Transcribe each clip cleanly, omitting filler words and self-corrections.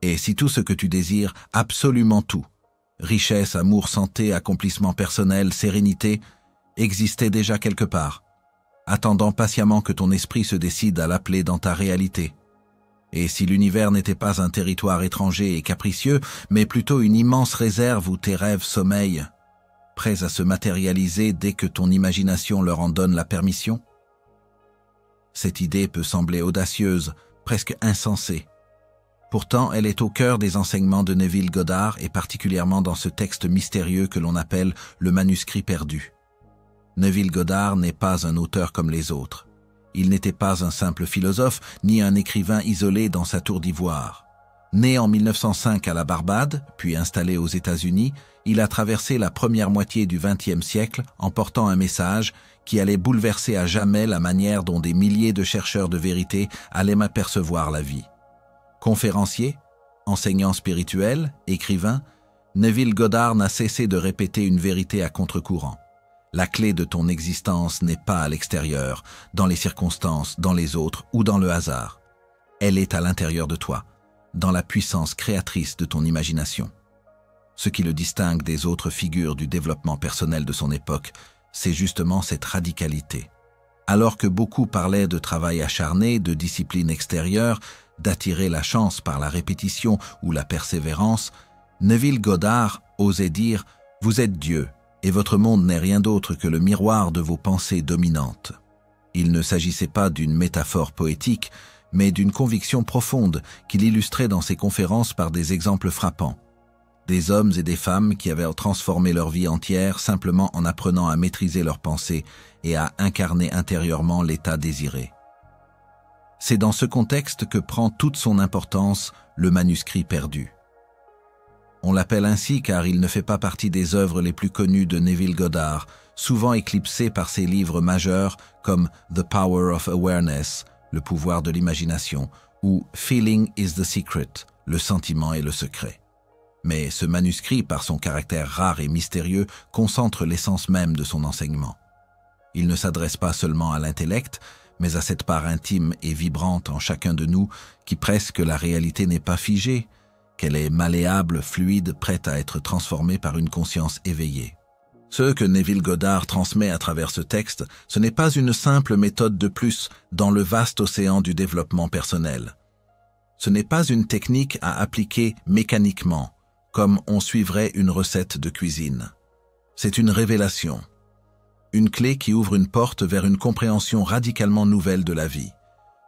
Et si tout ce que tu désires, absolument tout, richesse, amour, santé, accomplissement personnel, sérénité, existait déjà quelque part, attendant patiemment que ton esprit se décide à l'appeler dans ta réalité. Et si l'univers n'était pas un territoire étranger et capricieux, mais plutôt une immense réserve où tes rêves sommeillent, prêts à se matérialiser dès que ton imagination leur en donne la permission? Cette idée peut sembler audacieuse, presque insensée. Pourtant, elle est au cœur des enseignements de Neville Goddard et particulièrement dans ce texte mystérieux que l'on appelle le manuscrit perdu. Neville Goddard n'est pas un auteur comme les autres. Il n'était pas un simple philosophe, ni un écrivain isolé dans sa tour d'ivoire. Né en 1905 à la Barbade, puis installé aux États-Unis, il a traversé la première moitié du XXe siècle en portant un message qui allait bouleverser à jamais la manière dont des milliers de chercheurs de vérité allaient apercevoir la vie. Conférencier, enseignant spirituel, écrivain, Neville Goddard n'a cessé de répéter une vérité à contre-courant. La clé de ton existence n'est pas à l'extérieur, dans les circonstances, dans les autres ou dans le hasard. Elle est à l'intérieur de toi, dans la puissance créatrice de ton imagination. Ce qui le distingue des autres figures du développement personnel de son époque, c'est justement cette radicalité. Alors que beaucoup parlaient de travail acharné, de discipline extérieure, d'attirer la chance par la répétition ou la persévérance, Neville Goddard osait dire « Vous êtes Dieu ». Et votre monde n'est rien d'autre que le miroir de vos pensées dominantes. Il ne s'agissait pas d'une métaphore poétique, mais d'une conviction profonde qu'il illustrait dans ses conférences par des exemples frappants. Des hommes et des femmes qui avaient transformé leur vie entière simplement en apprenant à maîtriser leurs pensées et à incarner intérieurement l'état désiré. C'est dans ce contexte que prend toute son importance le manuscrit perdu. On l'appelle ainsi car il ne fait pas partie des œuvres les plus connues de Neville Goddard, souvent éclipsé par ses livres majeurs comme The Power of Awareness, le pouvoir de l'imagination, ou Feeling is the Secret, le sentiment est le secret. Mais ce manuscrit, par son caractère rare et mystérieux, concentre l'essence même de son enseignement. Il ne s'adresse pas seulement à l'intellect, mais à cette part intime et vibrante en chacun de nous qui presque la réalité n'est pas figée, qu'elle est malléable, fluide, prête à être transformée par une conscience éveillée. Ce que Neville Goddard transmet à travers ce texte, ce n'est pas une simple méthode de plus dans le vaste océan du développement personnel. Ce n'est pas une technique à appliquer mécaniquement, comme on suivrait une recette de cuisine. C'est une révélation, une clé qui ouvre une porte vers une compréhension radicalement nouvelle de la vie.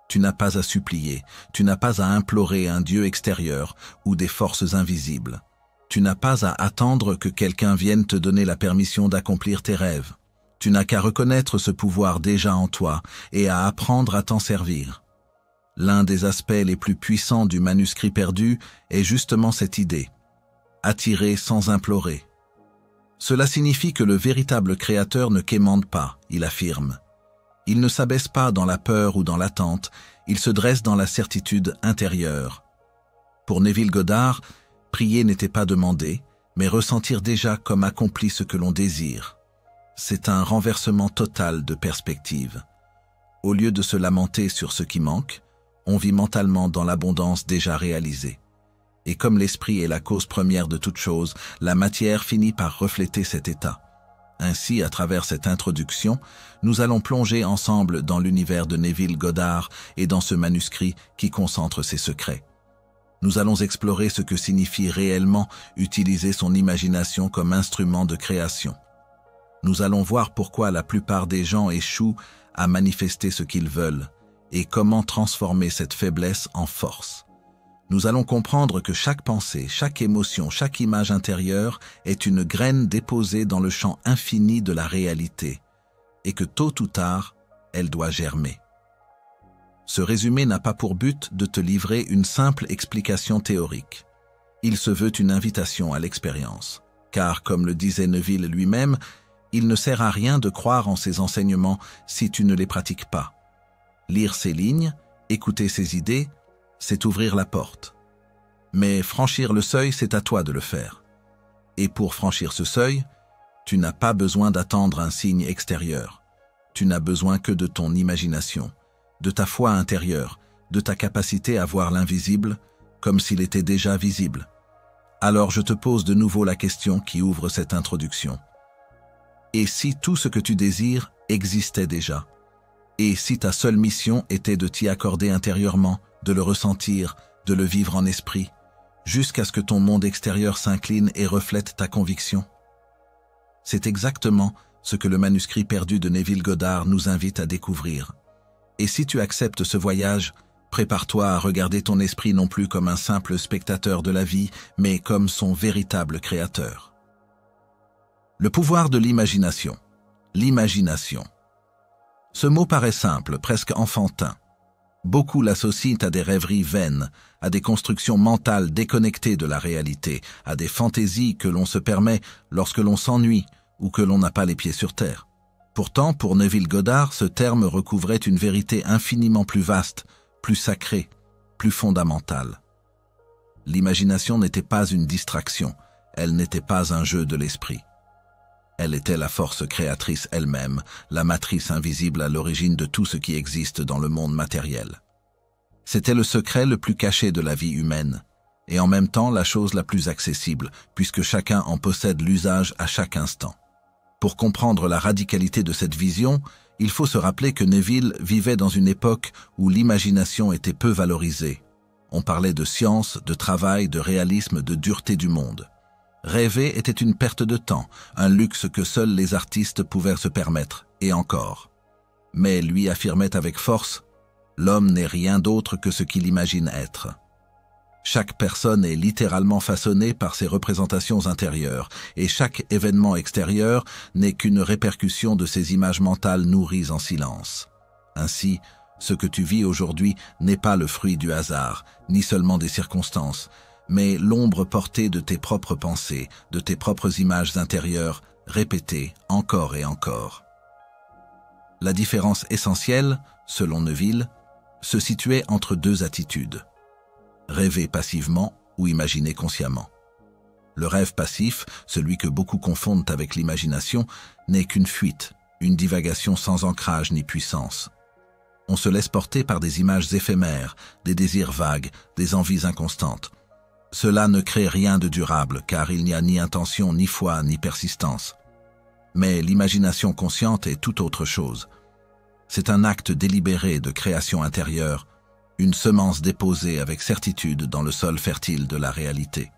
Tu n'as pas à supplier, tu n'as pas à implorer un Dieu extérieur ou des forces invisibles. Tu n'as pas à attendre que quelqu'un vienne te donner la permission d'accomplir tes rêves. Tu n'as qu'à reconnaître ce pouvoir déjà en toi et à apprendre à t'en servir. L'un des aspects les plus puissants du manuscrit perdu est justement cette idée. Attirer sans implorer. Cela signifie que le véritable créateur ne quémande pas, il affirme. Il ne s'abaisse pas dans la peur ou dans l'attente, il se dresse dans la certitude intérieure. Pour Neville Goddard, prier n'était pas demander, mais ressentir déjà comme accompli ce que l'on désire. C'est un renversement total de perspective. Au lieu de se lamenter sur ce qui manque, on vit mentalement dans l'abondance déjà réalisée. Et comme l'esprit est la cause première de toute chose, la matière finit par refléter cet état. Ainsi, à travers cette introduction, nous allons plonger ensemble dans l'univers de Neville Goddard et dans ce manuscrit qui concentre ses secrets. Nous allons explorer ce que signifie réellement utiliser son imagination comme instrument de création. Nous allons voir pourquoi la plupart des gens échouent à manifester ce qu'ils veulent et comment transformer cette faiblesse en force. Nous allons comprendre que chaque pensée, chaque émotion, chaque image intérieure est une graine déposée dans le champ infini de la réalité et que tôt ou tard, elle doit germer. Ce résumé n'a pas pour but de te livrer une simple explication théorique. Il se veut une invitation à l'expérience, car comme le disait Neville lui-même, il ne sert à rien de croire en ses enseignements si tu ne les pratiques pas. Lire ces lignes, écouter ses idées, c'est ouvrir la porte. Mais franchir le seuil, c'est à toi de le faire. Et pour franchir ce seuil, tu n'as pas besoin d'attendre un signe extérieur. Tu n'as besoin que de ton imagination, de ta foi intérieure, de ta capacité à voir l'invisible comme s'il était déjà visible. Alors je te pose de nouveau la question qui ouvre cette introduction. Et si tout ce que tu désires existait déjà? Et si ta seule mission était de t'y accorder intérieurement, de le ressentir, de le vivre en esprit, jusqu'à ce que ton monde extérieur s'incline et reflète ta conviction? C'est exactement ce que le manuscrit perdu de Neville Goddard nous invite à découvrir. Et si tu acceptes ce voyage, prépare-toi à regarder ton esprit non plus comme un simple spectateur de la vie, mais comme son véritable créateur. Le pouvoir de l'imagination. L'imagination. Ce mot paraît simple, presque enfantin. Beaucoup l'associent à des rêveries vaines, à des constructions mentales déconnectées de la réalité, à des fantaisies que l'on se permet lorsque l'on s'ennuie ou que l'on n'a pas les pieds sur terre. Pourtant, pour Neville Goddard, ce terme recouvrait une vérité infiniment plus vaste, plus sacrée, plus fondamentale. L'imagination n'était pas une distraction, elle n'était pas un jeu de l'esprit. Elle était la force créatrice elle-même, la matrice invisible à l'origine de tout ce qui existe dans le monde matériel. C'était le secret le plus caché de la vie humaine, et en même temps la chose la plus accessible, puisque chacun en possède l'usage à chaque instant. Pour comprendre la radicalité de cette vision, il faut se rappeler que Neville vivait dans une époque où l'imagination était peu valorisée. On parlait de science, de travail, de réalisme, de dureté du monde. Rêver était une perte de temps, un luxe que seuls les artistes pouvaient se permettre, et encore. Mais lui affirmait avec force, l'homme n'est rien d'autre que ce qu'il imagine être. Chaque personne est littéralement façonnée par ses représentations intérieures, et chaque événement extérieur n'est qu'une répercussion de ces images mentales nourries en silence. Ainsi, ce que tu vis aujourd'hui n'est pas le fruit du hasard, ni seulement des circonstances, mais l'ombre portée de tes propres pensées, de tes propres images intérieures, répétées encore et encore. La différence essentielle, selon Neville, se situait entre deux attitudes. Rêver passivement ou imaginer consciemment. Le rêve passif, celui que beaucoup confondent avec l'imagination, n'est qu'une fuite, une divagation sans ancrage ni puissance. On se laisse porter par des images éphémères, des désirs vagues, des envies inconstantes. Cela ne crée rien de durable, car il n'y a ni intention, ni foi, ni persistance. Mais l'imagination consciente est tout autre chose. C'est un acte délibéré de création intérieure, une semence déposée avec certitude dans le sol fertile de la réalité.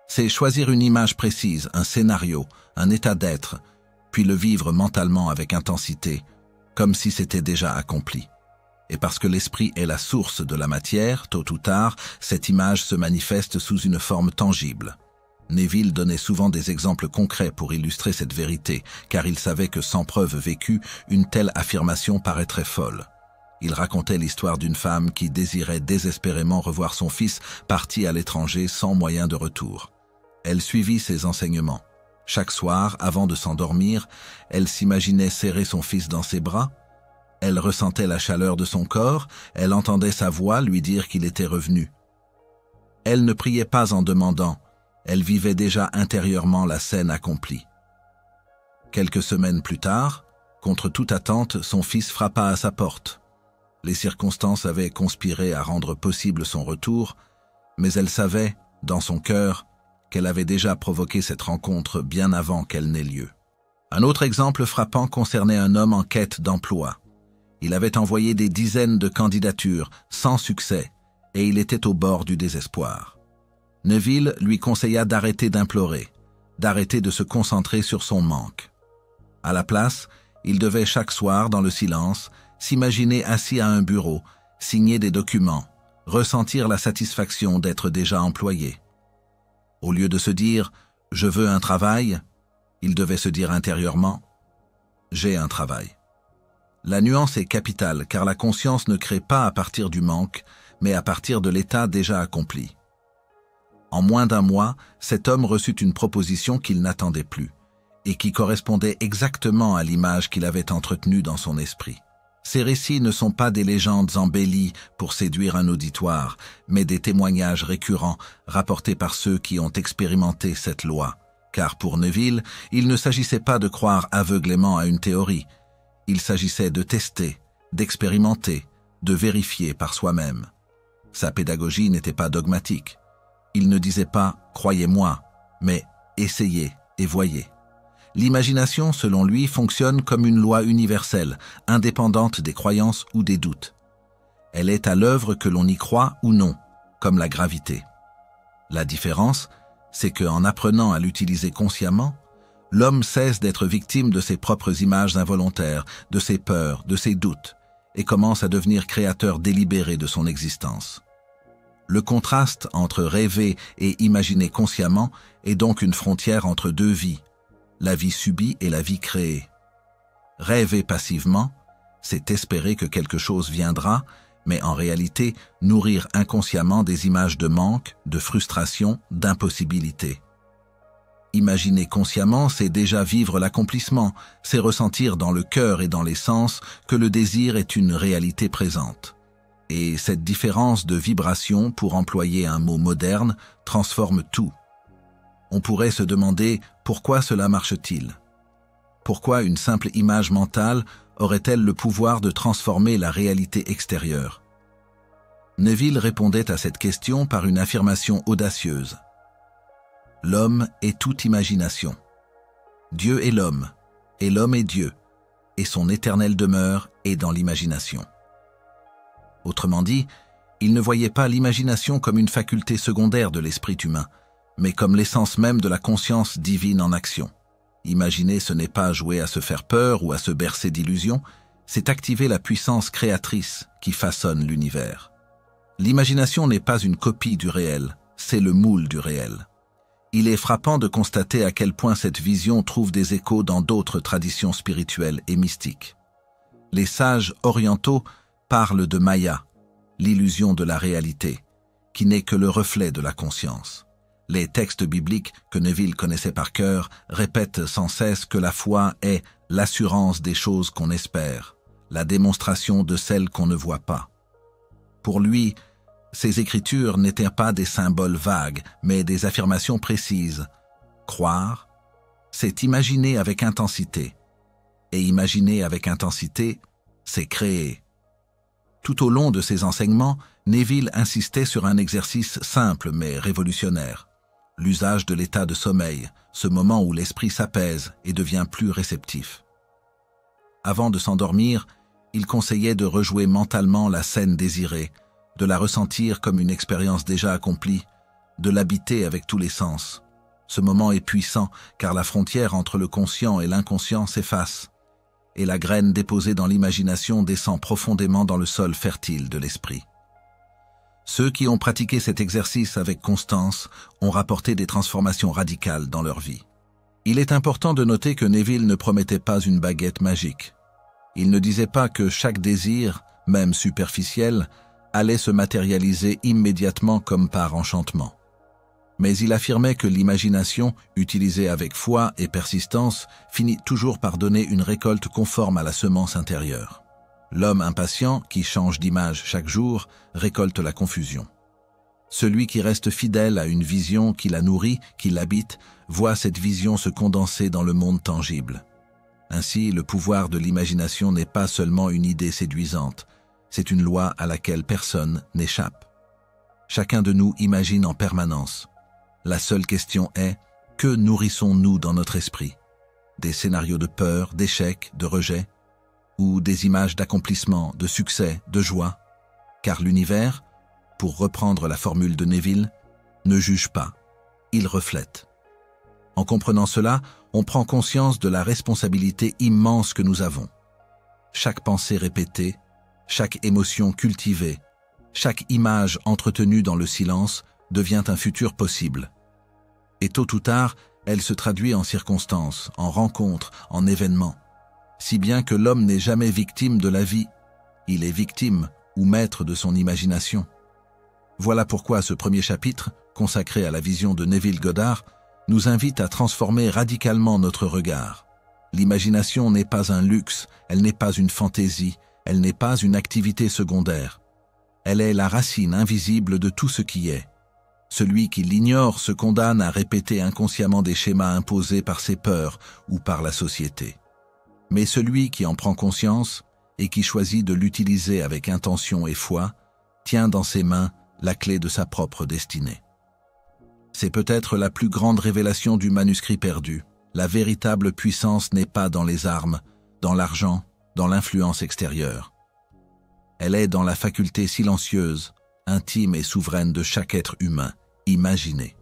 C'est choisir une image précise, un scénario, un état d'être, puis le vivre mentalement avec intensité, comme si c'était déjà accompli. Et parce que l'esprit est la source de la matière, tôt ou tard, cette image se manifeste sous une forme tangible. Neville donnait souvent des exemples concrets pour illustrer cette vérité, car il savait que sans preuve vécue, une telle affirmation paraîtrait folle. Il racontait l'histoire d'une femme qui désirait désespérément revoir son fils parti à l'étranger sans moyen de retour. Elle suivit ses enseignements. Chaque soir, avant de s'endormir, elle s'imaginait serrer son fils dans ses bras. Elle ressentait la chaleur de son corps, elle entendait sa voix lui dire qu'il était revenu. Elle ne priait pas en demandant, elle vivait déjà intérieurement la scène accomplie. Quelques semaines plus tard, contre toute attente, son fils frappa à sa porte. Les circonstances avaient conspiré à rendre possible son retour, mais elle savait, dans son cœur, qu'elle avait déjà provoqué cette rencontre bien avant qu'elle n'ait lieu. Un autre exemple frappant concernait un homme en quête d'emploi. Il avait envoyé des dizaines de candidatures, sans succès, et il était au bord du désespoir. Neville lui conseilla d'arrêter d'implorer, d'arrêter de se concentrer sur son manque. À la place, il devait chaque soir, dans le silence, s'imaginer assis à un bureau, signer des documents, ressentir la satisfaction d'être déjà employé. Au lieu de se dire « je veux un travail », il devait se dire intérieurement « j'ai un travail ». La nuance est capitale car la conscience ne crée pas à partir du manque, mais à partir de l'état déjà accompli. En moins d'un mois, cet homme reçut une proposition qu'il n'attendait plus et qui correspondait exactement à l'image qu'il avait entretenue dans son esprit. Ces récits ne sont pas des légendes embellies pour séduire un auditoire, mais des témoignages récurrents rapportés par ceux qui ont expérimenté cette loi. Car pour Neville, il ne s'agissait pas de croire aveuglément à une théorie. Il s'agissait de tester, d'expérimenter, de vérifier par soi-même. Sa pédagogie n'était pas dogmatique. Il ne disait pas « croyez-moi », mais « essayez et voyez ». L'imagination, selon lui, fonctionne comme une loi universelle, indépendante des croyances ou des doutes. Elle est à l'œuvre que l'on y croit ou non, comme la gravité. La différence, c'est qu'en apprenant à l'utiliser consciemment, l'homme cesse d'être victime de ses propres images involontaires, de ses peurs, de ses doutes, et commence à devenir créateur délibéré de son existence. Le contraste entre rêver et imaginer consciemment est donc une frontière entre deux vies, la vie subie et la vie créée. Rêver passivement, c'est espérer que quelque chose viendra, mais en réalité nourrir inconsciemment des images de manque, de frustration, d'impossibilité. Imaginer consciemment, c'est déjà vivre l'accomplissement, c'est ressentir dans le cœur et dans les sens que le désir est une réalité présente. Et cette différence de vibration, pour employer un mot moderne, transforme tout. On pourrait se demander pourquoi cela marche-t-il? Pourquoi une simple image mentale aurait-elle le pouvoir de transformer la réalité extérieure? Neville répondait à cette question par une affirmation audacieuse. L'homme est toute imagination. Dieu est l'homme, et l'homme est Dieu, et son éternelle demeure est dans l'imagination. Autrement dit, il ne voyait pas l'imagination comme une faculté secondaire de l'esprit humain, mais comme l'essence même de la conscience divine en action. Imaginer, ce n'est pas jouer à se faire peur ou à se bercer d'illusions, c'est activer la puissance créatrice qui façonne l'univers. L'imagination n'est pas une copie du réel, c'est le moule du réel. Il est frappant de constater à quel point cette vision trouve des échos dans d'autres traditions spirituelles et mystiques. Les sages orientaux parlent de Maya, l'illusion de la réalité, qui n'est que le reflet de la conscience. Les textes bibliques que Neville connaissait par cœur répètent sans cesse que la foi est l'assurance des choses qu'on espère, la démonstration de celles qu'on ne voit pas. Pour lui, ces écritures n'étaient pas des symboles vagues, mais des affirmations précises. Croire, c'est imaginer avec intensité. Et imaginer avec intensité, c'est créer. Tout au long de ses enseignements, Neville insistait sur un exercice simple mais révolutionnaire. L'usage de l'état de sommeil, ce moment où l'esprit s'apaise et devient plus réceptif. Avant de s'endormir, il conseillait de rejouer mentalement la scène désirée, de la ressentir comme une expérience déjà accomplie, de l'habiter avec tous les sens. Ce moment est puissant car la frontière entre le conscient et l'inconscient s'efface, et la graine déposée dans l'imagination descend profondément dans le sol fertile de l'esprit. Ceux qui ont pratiqué cet exercice avec constance ont rapporté des transformations radicales dans leur vie. Il est important de noter que Neville ne promettait pas une baguette magique. Il ne disait pas que chaque désir, même superficiel, allait se matérialiser immédiatement comme par enchantement. Mais il affirmait que l'imagination, utilisée avec foi et persistance, finit toujours par donner une récolte conforme à la semence intérieure. L'homme impatient, qui change d'image chaque jour, récolte la confusion. Celui qui reste fidèle à une vision qui la nourrit, qui l'habite, voit cette vision se condenser dans le monde tangible. Ainsi, le pouvoir de l'imagination n'est pas seulement une idée séduisante, c'est une loi à laquelle personne n'échappe. Chacun de nous imagine en permanence. La seule question est, que nourrissons-nous dans notre esprit? Des scénarios de peur, d'échec, de rejet, ou des images d'accomplissement, de succès, de joie? Car l'univers, pour reprendre la formule de Neville, ne juge pas, il reflète. En comprenant cela, on prend conscience de la responsabilité immense que nous avons. Chaque pensée répétée, chaque émotion cultivée, chaque image entretenue dans le silence devient un futur possible. Et tôt ou tard, elle se traduit en circonstances, en rencontres, en événements. Si bien que l'homme n'est jamais victime de la vie, il est victime ou maître de son imagination. Voilà pourquoi ce premier chapitre, consacré à la vision de Neville Goddard, nous invite à transformer radicalement notre regard. L'imagination n'est pas un luxe, elle n'est pas une fantaisie, elle n'est pas une activité secondaire. Elle est la racine invisible de tout ce qui est. Celui qui l'ignore se condamne à répéter inconsciemment des schémas imposés par ses peurs ou par la société. Mais celui qui en prend conscience et qui choisit de l'utiliser avec intention et foi, tient dans ses mains la clé de sa propre destinée. C'est peut-être la plus grande révélation du manuscrit perdu. La véritable puissance n'est pas dans les armes, dans l'argent, dans l'influence extérieure. Elle est dans la faculté silencieuse, intime et souveraine de chaque être humain, imaginer.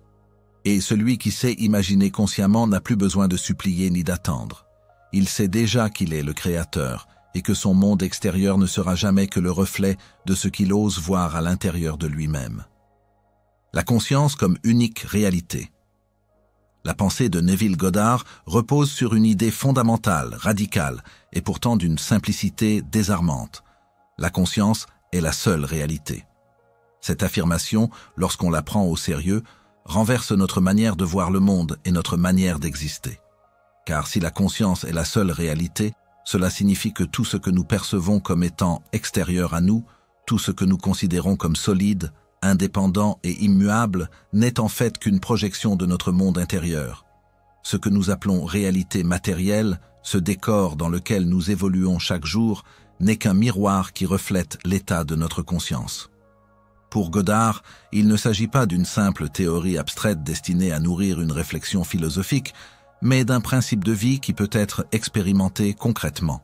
Et celui qui sait imaginer consciemment n'a plus besoin de supplier ni d'attendre. Il sait déjà qu'il est le Créateur et que son monde extérieur ne sera jamais que le reflet de ce qu'il ose voir à l'intérieur de lui-même. La conscience comme unique réalité. La pensée de Neville Goddard repose sur une idée fondamentale, radicale, et pourtant d'une simplicité désarmante. La conscience est la seule réalité. Cette affirmation, lorsqu'on la prend au sérieux, renverse notre manière de voir le monde et notre manière d'exister. Car si la conscience est la seule réalité, cela signifie que tout ce que nous percevons comme étant extérieur à nous, tout ce que nous considérons comme solide, indépendant et immuable, n'est en fait qu'une projection de notre monde intérieur. Ce que nous appelons réalité matérielle, ce décor dans lequel nous évoluons chaque jour, n'est qu'un miroir qui reflète l'état de notre conscience. Pour Goddard, il ne s'agit pas d'une simple théorie abstraite destinée à nourrir une réflexion philosophique, mais d'un principe de vie qui peut être expérimenté concrètement.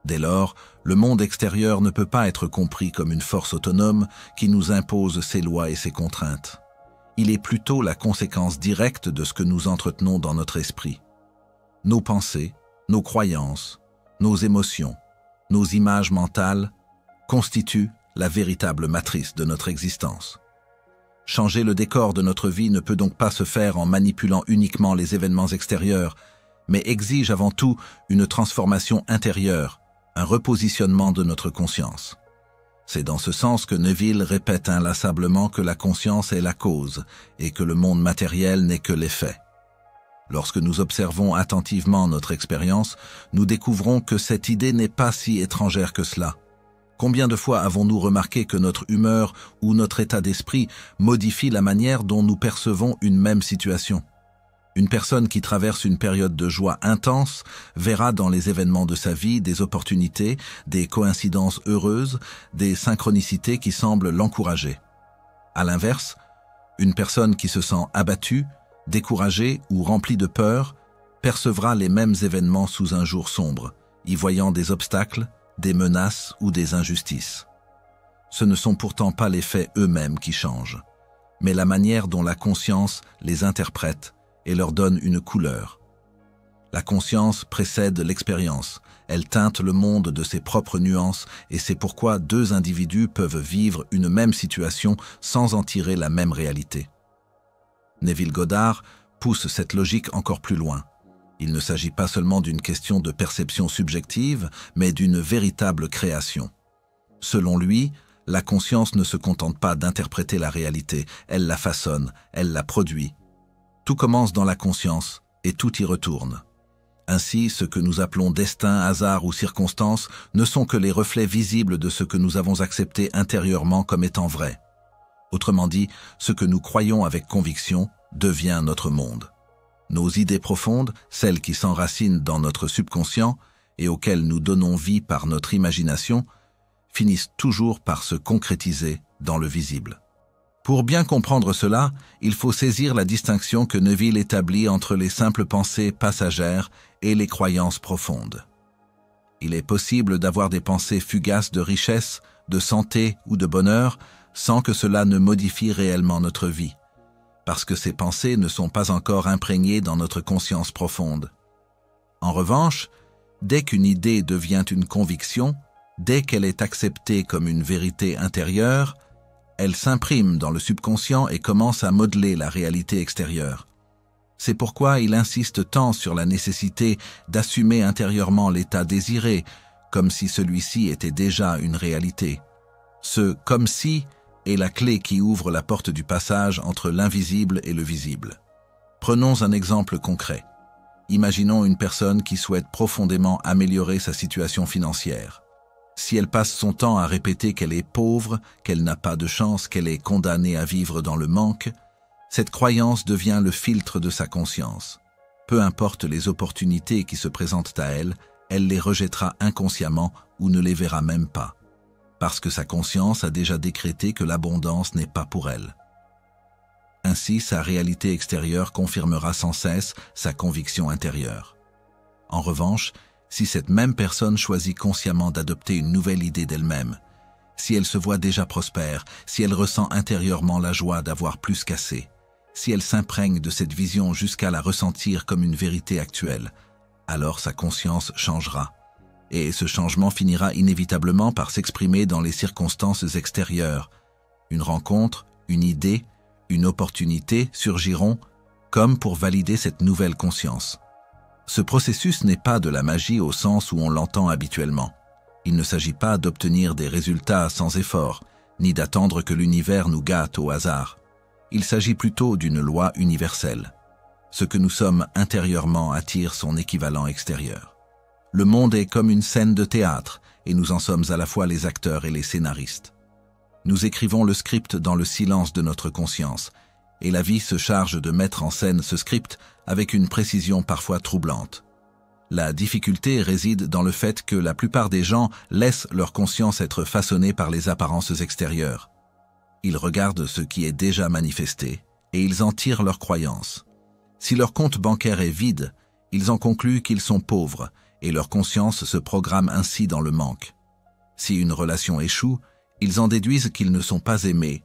Dès lors, le monde extérieur ne peut pas être compris comme une force autonome qui nous impose ses lois et ses contraintes. Il est plutôt la conséquence directe de ce que nous entretenons dans notre esprit. Nos pensées, nos croyances, nos émotions, nos images mentales constituent la véritable matrice de notre existence. Changer le décor de notre vie ne peut donc pas se faire en manipulant uniquement les événements extérieurs, mais exige avant tout une transformation intérieure, un repositionnement de notre conscience. C'est dans ce sens que Neville répète inlassablement que la conscience est la cause et que le monde matériel n'est que l'effet. Lorsque nous observons attentivement notre expérience, nous découvrons que cette idée n'est pas si étrangère que cela. Combien de fois avons-nous remarqué que notre humeur ou notre état d'esprit modifie la manière dont nous percevons une même situation ? Une personne qui traverse une période de joie intense verra dans les événements de sa vie des opportunités, des coïncidences heureuses, des synchronicités qui semblent l'encourager. À l'inverse, une personne qui se sent abattue, découragée ou remplie de peur percevra les mêmes événements sous un jour sombre, y voyant des obstacles, des menaces ou des injustices. Ce ne sont pourtant pas les faits eux-mêmes qui changent, mais la manière dont la conscience les interprète et leur donne une couleur. La conscience précède l'expérience, elle teinte le monde de ses propres nuances et c'est pourquoi deux individus peuvent vivre une même situation sans en tirer la même réalité. Neville Goddard pousse cette logique encore plus loin. Il ne s'agit pas seulement d'une question de perception subjective, mais d'une véritable création. Selon lui, la conscience ne se contente pas d'interpréter la réalité, elle la façonne, elle la produit. Tout commence dans la conscience et tout y retourne. Ainsi, ce que nous appelons destin, hasard ou circonstance ne sont que les reflets visibles de ce que nous avons accepté intérieurement comme étant vrai. Autrement dit, ce que nous croyons avec conviction devient notre monde. Nos idées profondes, celles qui s'enracinent dans notre subconscient et auxquelles nous donnons vie par notre imagination, finissent toujours par se concrétiser dans le visible. Pour bien comprendre cela, il faut saisir la distinction que Neville établit entre les simples pensées passagères et les croyances profondes. Il est possible d'avoir des pensées fugaces de richesse, de santé ou de bonheur sans que cela ne modifie réellement notre vie, parce que ces pensées ne sont pas encore imprégnées dans notre conscience profonde. En revanche, dès qu'une idée devient une conviction, dès qu'elle est acceptée comme une vérité intérieure, elle s'imprime dans le subconscient et commence à modeler la réalité extérieure. C'est pourquoi il insiste tant sur la nécessité d'assumer intérieurement l'état désiré, comme si celui-ci était déjà une réalité. Ce « comme si » est la clé qui ouvre la porte du passage entre l'invisible et le visible. Prenons un exemple concret. Imaginons une personne qui souhaite profondément améliorer sa situation financière. Si elle passe son temps à répéter qu'elle est pauvre, qu'elle n'a pas de chance, qu'elle est condamnée à vivre dans le manque, cette croyance devient le filtre de sa conscience. Peu importe les opportunités qui se présentent à elle, elle les rejettera inconsciemment ou ne les verra même pas. parce que sa conscience a déjà décrété que l'abondance n'est pas pour elle. Ainsi, sa réalité extérieure confirmera sans cesse sa conviction intérieure. En revanche, si cette même personne choisit consciemment d'adopter une nouvelle idée d'elle-même, si elle se voit déjà prospère, si elle ressent intérieurement la joie d'avoir plus qu'assez, si elle s'imprègne de cette vision jusqu'à la ressentir comme une vérité actuelle, alors sa conscience changera. Et ce changement finira inévitablement par s'exprimer dans les circonstances extérieures. Une rencontre, une idée, une opportunité surgiront comme pour valider cette nouvelle conscience. Ce processus n'est pas de la magie au sens où on l'entend habituellement. Il ne s'agit pas d'obtenir des résultats sans effort, ni d'attendre que l'univers nous gâte au hasard. Il s'agit plutôt d'une loi universelle. Ce que nous sommes intérieurement attire son équivalent extérieur. Le monde est comme une scène de théâtre, et nous en sommes à la fois les acteurs et les scénaristes. Nous écrivons le script dans le silence de notre conscience, et la vie se charge de mettre en scène ce script avec une précision parfois troublante. La difficulté réside dans le fait que la plupart des gens laissent leur conscience être façonnée par les apparences extérieures. Ils regardent ce qui est déjà manifesté, et ils en tirent leurs croyances. Si leur compte bancaire est vide, ils en concluent qu'ils sont pauvres, et leur conscience se programme ainsi dans le manque. Si une relation échoue, ils en déduisent qu'ils ne sont pas aimés,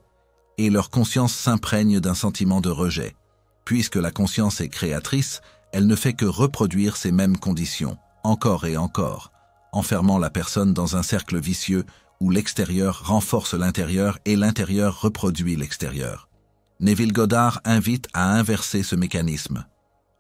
et leur conscience s'imprègne d'un sentiment de rejet. Puisque la conscience est créatrice, elle ne fait que reproduire ces mêmes conditions, encore et encore, enfermant la personne dans un cercle vicieux où l'extérieur renforce l'intérieur et l'intérieur reproduit l'extérieur. Neville Goddard invite à inverser ce mécanisme.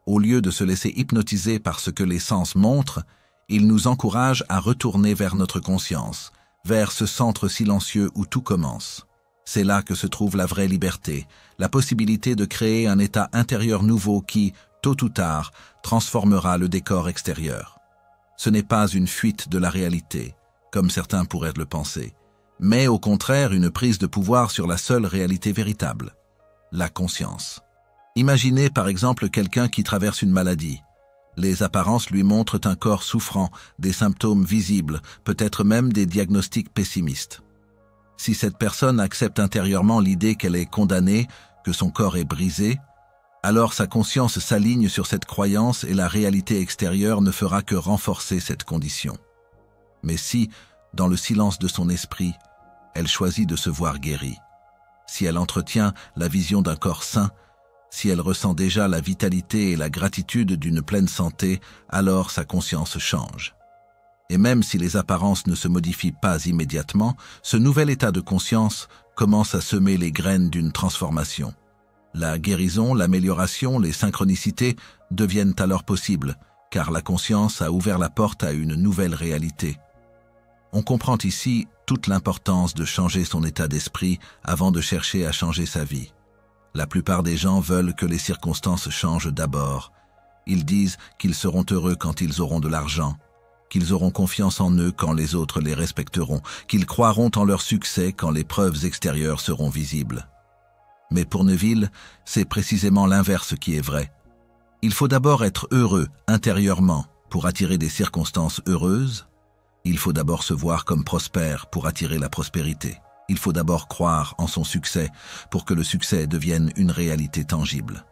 Au lieu de se laisser hypnotiser par ce que les sens montrent, il nous encourage à retourner vers notre conscience, vers ce centre silencieux où tout commence. C'est là que se trouve la vraie liberté, la possibilité de créer un état intérieur nouveau qui, tôt ou tard, transformera le décor extérieur. Ce n'est pas une fuite de la réalité, comme certains pourraient le penser, mais au contraire une prise de pouvoir sur la seule réalité véritable, la conscience. Imaginez par exemple quelqu'un qui traverse une maladie. Les apparences lui montrent un corps souffrant, des symptômes visibles, peut-être même des diagnostics pessimistes. Si cette personne accepte intérieurement l'idée qu'elle est condamnée, que son corps est brisé, alors sa conscience s'aligne sur cette croyance et la réalité extérieure ne fera que renforcer cette condition. Mais si, dans le silence de son esprit, elle choisit de se voir guérie, si elle entretient la vision d'un corps sain, si elle ressent déjà la vitalité et la gratitude d'une pleine santé, alors sa conscience change. Et même si les apparences ne se modifient pas immédiatement, ce nouvel état de conscience commence à semer les graines d'une transformation. La guérison, l'amélioration, les synchronicités deviennent alors possibles, car la conscience a ouvert la porte à une nouvelle réalité. On comprend ici toute l'importance de changer son état d'esprit avant de chercher à changer sa vie. La plupart des gens veulent que les circonstances changent d'abord. Ils disent qu'ils seront heureux quand ils auront de l'argent, qu'ils auront confiance en eux quand les autres les respecteront, qu'ils croiront en leur succès quand les preuves extérieures seront visibles. Mais pour Neville, c'est précisément l'inverse qui est vrai. Il faut d'abord être heureux intérieurement pour attirer des circonstances heureuses. Il faut d'abord se voir comme prospère pour attirer la prospérité. Il faut d'abord croire en son succès pour que le succès devienne une réalité tangible.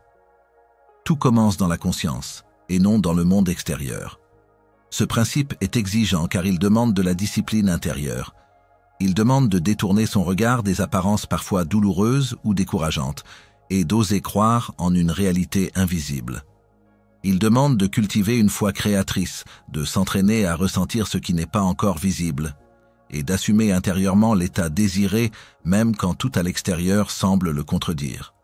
Tout commence dans la conscience et non dans le monde extérieur. Ce principe est exigeant car il demande de la discipline intérieure. Il demande de détourner son regard des apparences parfois douloureuses ou décourageantes et d'oser croire en une réalité invisible. Il demande de cultiver une foi créatrice, de s'entraîner à ressentir ce qui n'est pas encore visible et d'assumer intérieurement l'état désiré même quand tout à l'extérieur semble le contredire.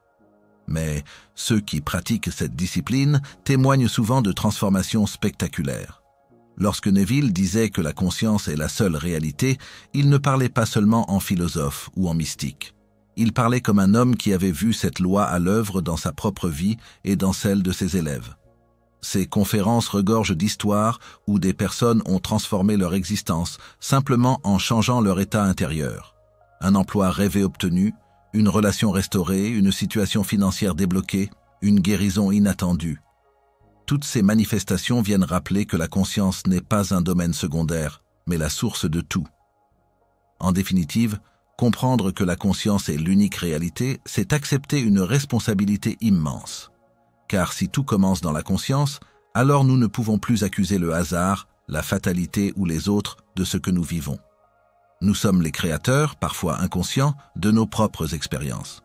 Mais ceux qui pratiquent cette discipline témoignent souvent de transformations spectaculaires. Lorsque Neville disait que la conscience est la seule réalité, il ne parlait pas seulement en philosophe ou en mystique. Il parlait comme un homme qui avait vu cette loi à l'œuvre dans sa propre vie et dans celle de ses élèves. Ses conférences regorgent d'histoires où des personnes ont transformé leur existence simplement en changeant leur état intérieur. Un emploi rêvé obtenu, une relation restaurée, une situation financière débloquée, une guérison inattendue. Toutes ces manifestations viennent rappeler que la conscience n'est pas un domaine secondaire, mais la source de tout. En définitive, comprendre que la conscience est l'unique réalité, c'est accepter une responsabilité immense. Car si tout commence dans la conscience, alors nous ne pouvons plus accuser le hasard, la fatalité ou les autres de ce que nous vivons. Nous sommes les créateurs, parfois inconscients, de nos propres expériences.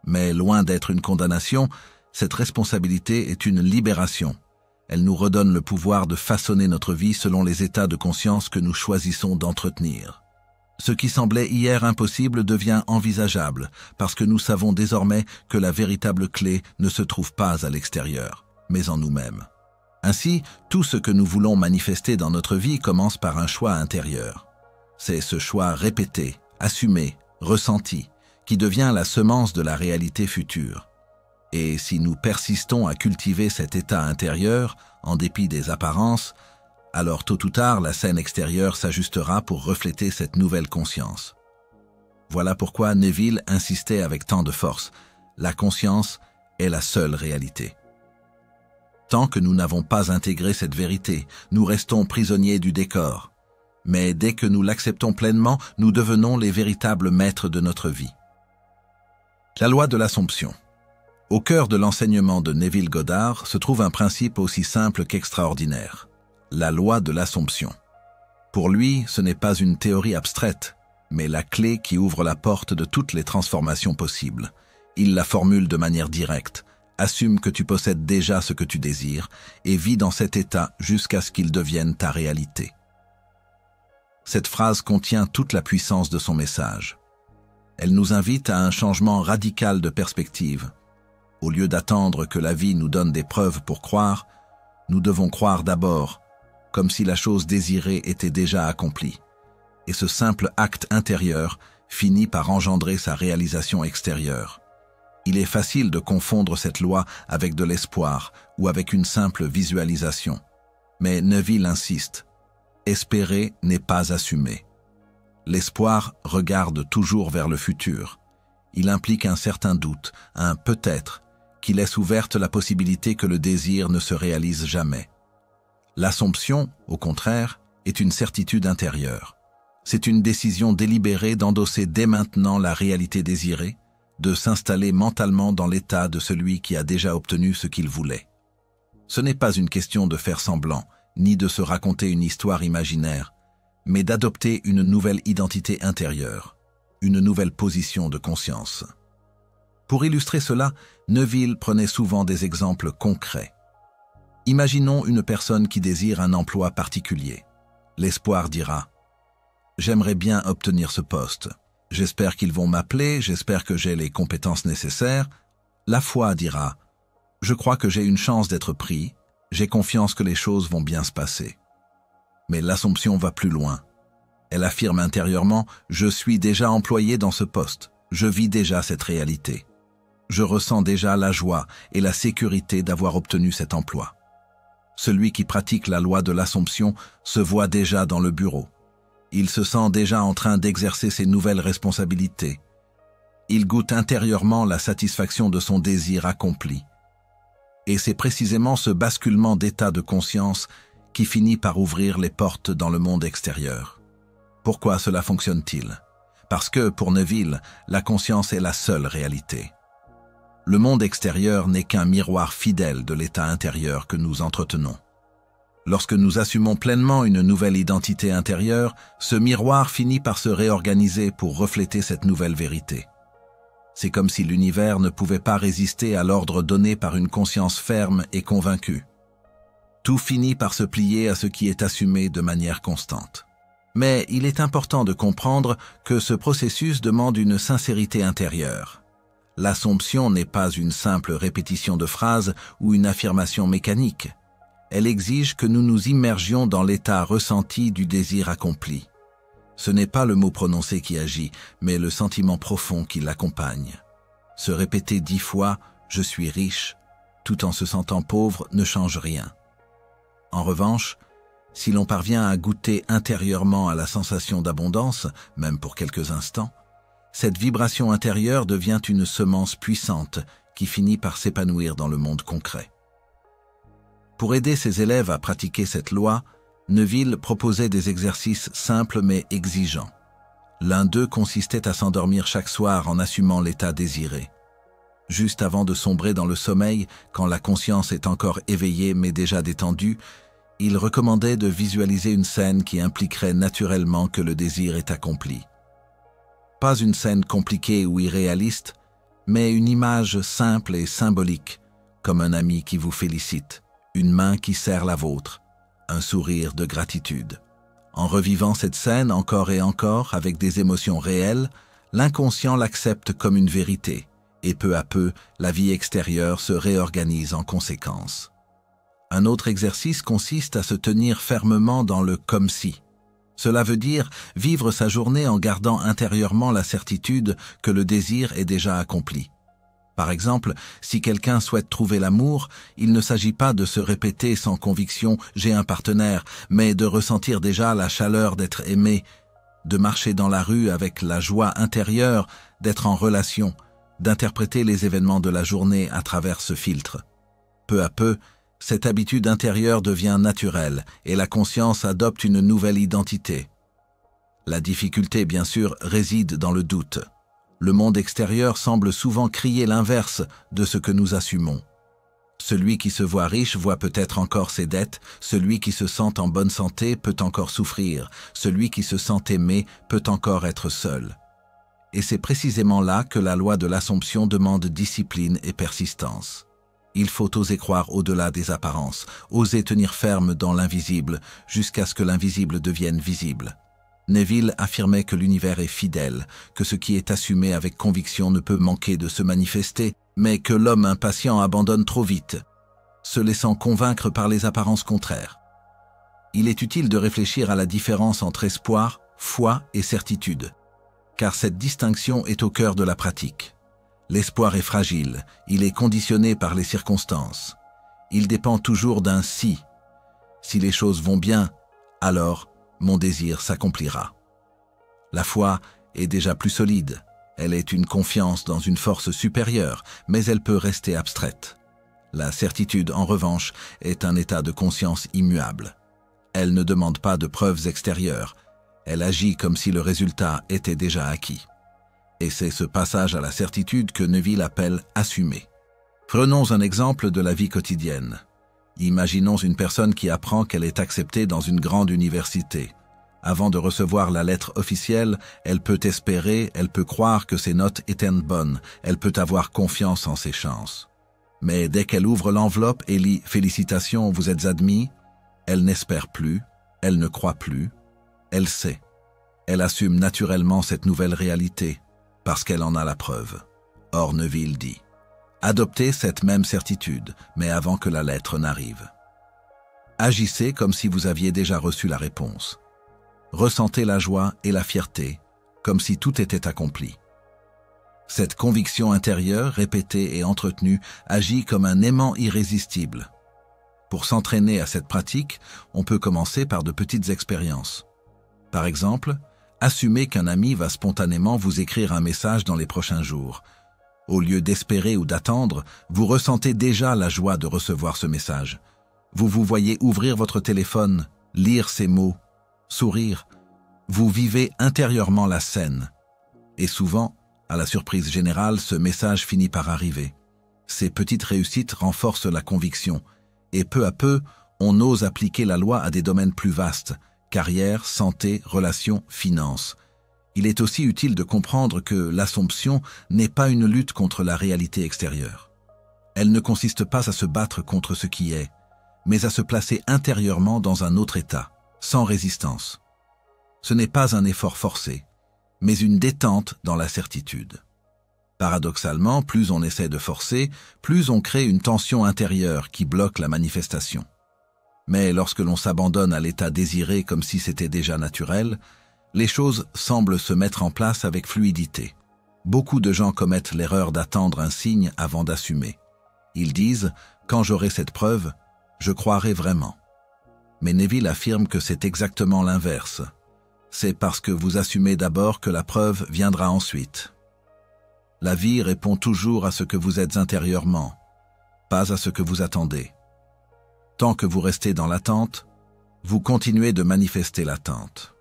Mais loin d'être une condamnation, cette responsabilité est une libération. Elle nous redonne le pouvoir de façonner notre vie selon les états de conscience que nous choisissons d'entretenir. Ce qui semblait hier impossible devient envisageable, parce que nous savons désormais que la véritable clé ne se trouve pas à l'extérieur, mais en nous-mêmes. Ainsi, tout ce que nous voulons manifester dans notre vie commence par un choix intérieur. C'est ce choix répété, assumé, ressenti, qui devient la semence de la réalité future. Et si nous persistons à cultiver cet état intérieur, en dépit des apparences, alors tôt ou tard la scène extérieure s'ajustera pour refléter cette nouvelle conscience. Voilà pourquoi Neville insistait avec tant de force. La conscience est la seule réalité. Tant que nous n'avons pas intégré cette vérité, nous restons prisonniers du décor. Mais dès que nous l'acceptons pleinement, nous devenons les véritables maîtres de notre vie. La loi de l'Assomption. Au cœur de l'enseignement de Neville Goddard se trouve un principe aussi simple qu'extraordinaire. La loi de l'Assomption. Pour lui, ce n'est pas une théorie abstraite, mais la clé qui ouvre la porte de toutes les transformations possibles. Il la formule de manière directe. Assume que tu possèdes déjà ce que tu désires et vis dans cet état jusqu'à ce qu'il devienne ta réalité. Cette phrase contient toute la puissance de son message. Elle nous invite à un changement radical de perspective. Au lieu d'attendre que la vie nous donne des preuves pour croire, nous devons croire d'abord, comme si la chose désirée était déjà accomplie. Et ce simple acte intérieur finit par engendrer sa réalisation extérieure. Il est facile de confondre cette loi avec de l'espoir ou avec une simple visualisation. Mais Neville insiste, espérer n'est pas assumer. L'espoir regarde toujours vers le futur. Il implique un certain doute, un peut-être, qui laisse ouverte la possibilité que le désir ne se réalise jamais. L'Assomption, au contraire, est une certitude intérieure. C'est une décision délibérée d'endosser dès maintenant la réalité désirée, de s'installer mentalement dans l'état de celui qui a déjà obtenu ce qu'il voulait. Ce n'est pas une question de faire semblant, ni de se raconter une histoire imaginaire, mais d'adopter une nouvelle identité intérieure, une nouvelle position de conscience. Pour illustrer cela, Neville prenait souvent des exemples concrets. Imaginons une personne qui désire un emploi particulier. L'espoir dira « J'aimerais bien obtenir ce poste. J'espère qu'ils vont m'appeler, j'espère que j'ai les compétences nécessaires. » La foi dira « Je crois que j'ai une chance d'être pris, j'ai confiance que les choses vont bien se passer. » Mais l'Assomption va plus loin. Elle affirme intérieurement « Je suis déjà employé dans ce poste, je vis déjà cette réalité. Je ressens déjà la joie et la sécurité d'avoir obtenu cet emploi. » Celui qui pratique la loi de l'Assomption se voit déjà dans le bureau. Il se sent déjà en train d'exercer ses nouvelles responsabilités. Il goûte intérieurement la satisfaction de son désir accompli. Et c'est précisément ce basculement d'état de conscience qui finit par ouvrir les portes dans le monde extérieur. Pourquoi cela fonctionne-t-il? Parce que, pour Neville, la conscience est la seule réalité. Le monde extérieur n'est qu'un miroir fidèle de l'état intérieur que nous entretenons. Lorsque nous assumons pleinement une nouvelle identité intérieure, ce miroir finit par se réorganiser pour refléter cette nouvelle vérité. C'est comme si l'univers ne pouvait pas résister à l'ordre donné par une conscience ferme et convaincue. Tout finit par se plier à ce qui est assumé de manière constante. Mais il est important de comprendre que ce processus demande une sincérité intérieure. L'Assomption n'est pas une simple répétition de phrases ou une affirmation mécanique. Elle exige que nous nous immergions dans l'état ressenti du désir accompli. Ce n'est pas le mot prononcé qui agit, mais le sentiment profond qui l'accompagne. Se répéter 10 fois « je suis riche » tout en se sentant pauvre ne change rien. En revanche, si l'on parvient à goûter intérieurement à la sensation d'abondance, même pour quelques instants, cette vibration intérieure devient une semence puissante qui finit par s'épanouir dans le monde concret. Pour aider ses élèves à pratiquer cette loi, Neville proposait des exercices simples mais exigeants. L'un d'eux consistait à s'endormir chaque soir en assumant l'état désiré. Juste avant de sombrer dans le sommeil, quand la conscience est encore éveillée mais déjà détendue, il recommandait de visualiser une scène qui impliquerait naturellement que le désir est accompli. Pas une scène compliquée ou irréaliste, mais une image simple et symbolique, comme un ami qui vous félicite, une main qui serre la vôtre, un sourire de gratitude. En revivant cette scène encore et encore avec des émotions réelles, l'inconscient l'accepte comme une vérité, et peu à peu, la vie extérieure se réorganise en conséquence. Un autre exercice consiste à se tenir fermement dans le « comme si ». Cela veut dire vivre sa journée en gardant intérieurement la certitude que le désir est déjà accompli. Par exemple, si quelqu'un souhaite trouver l'amour, il ne s'agit pas de se répéter sans conviction « j'ai un partenaire », mais de ressentir déjà la chaleur d'être aimé, de marcher dans la rue avec la joie intérieure d'être en relation, d'interpréter les événements de la journée à travers ce filtre. Peu à peu, cette habitude intérieure devient naturelle et la conscience adopte une nouvelle identité. La difficulté, bien sûr, réside dans le doute. Le monde extérieur semble souvent crier l'inverse de ce que nous assumons. Celui qui se voit riche voit peut-être encore ses dettes, celui qui se sent en bonne santé peut encore souffrir, celui qui se sent aimé peut encore être seul. Et c'est précisément là que la loi de l'Assomption demande discipline et persistance. Il faut oser croire au-delà des apparences, oser tenir ferme dans l'invisible, jusqu'à ce que l'invisible devienne visible. Neville affirmait que l'univers est fidèle, que ce qui est assumé avec conviction ne peut manquer de se manifester, mais que l'homme impatient abandonne trop vite, se laissant convaincre par les apparences contraires. Il est utile de réfléchir à la différence entre espoir, foi et certitude, car cette distinction est au cœur de la pratique. L'espoir est fragile, il est conditionné par les circonstances. Il dépend toujours d'un « si ». Si les choses vont bien, alors mon désir s'accomplira. La foi est déjà plus solide. Elle est une confiance dans une force supérieure, mais elle peut rester abstraite. La certitude, en revanche, est un état de conscience immuable. Elle ne demande pas de preuves extérieures. Elle agit comme si le résultat était déjà acquis. Et c'est ce passage à la certitude que Neville appelle « assumer ». Prenons un exemple de la vie quotidienne. Imaginons une personne qui apprend qu'elle est acceptée dans une grande université. Avant de recevoir la lettre officielle, elle peut espérer, elle peut croire que ses notes étaient bonnes, elle peut avoir confiance en ses chances. Mais dès qu'elle ouvre l'enveloppe et lit « Félicitations, vous êtes admis », elle n'espère plus, elle ne croit plus, elle sait. Elle assume naturellement cette nouvelle réalité, parce qu'elle en a la preuve. Or Neville dit « Adoptez cette même certitude, mais avant que la lettre n'arrive. Agissez comme si vous aviez déjà reçu la réponse. Ressentez la joie et la fierté, comme si tout était accompli. Cette conviction intérieure, répétée et entretenue, agit comme un aimant irrésistible. Pour s'entraîner à cette pratique, on peut commencer par de petites expériences. Par exemple, assumez qu'un ami va spontanément vous écrire un message dans les prochains jours. Au lieu d'espérer ou d'attendre, vous ressentez déjà la joie de recevoir ce message. Vous vous voyez ouvrir votre téléphone, lire ces mots, sourire. Vous vivez intérieurement la scène. Et souvent, à la surprise générale, ce message finit par arriver. Ces petites réussites renforcent la conviction, et peu à peu, on ose appliquer la loi à des domaines plus vastes, carrière, santé, relations, finances. Il est aussi utile de comprendre que l'Assomption n'est pas une lutte contre la réalité extérieure. Elle ne consiste pas à se battre contre ce qui est, mais à se placer intérieurement dans un autre état, sans résistance. Ce n'est pas un effort forcé, mais une détente dans la certitude. Paradoxalement, plus on essaie de forcer, plus on crée une tension intérieure qui bloque la manifestation. Mais lorsque l'on s'abandonne à l'état désiré comme si c'était déjà naturel, les choses semblent se mettre en place avec fluidité. Beaucoup de gens commettent l'erreur d'attendre un signe avant d'assumer. Ils disent « quand j'aurai cette preuve, je croirai vraiment ». Mais Neville affirme que c'est exactement l'inverse. C'est parce que vous assumez d'abord que la preuve viendra ensuite. La vie répond toujours à ce que vous êtes intérieurement, pas à ce que vous attendez. Tant que vous restez dans l'attente, vous continuez de manifester l'attente.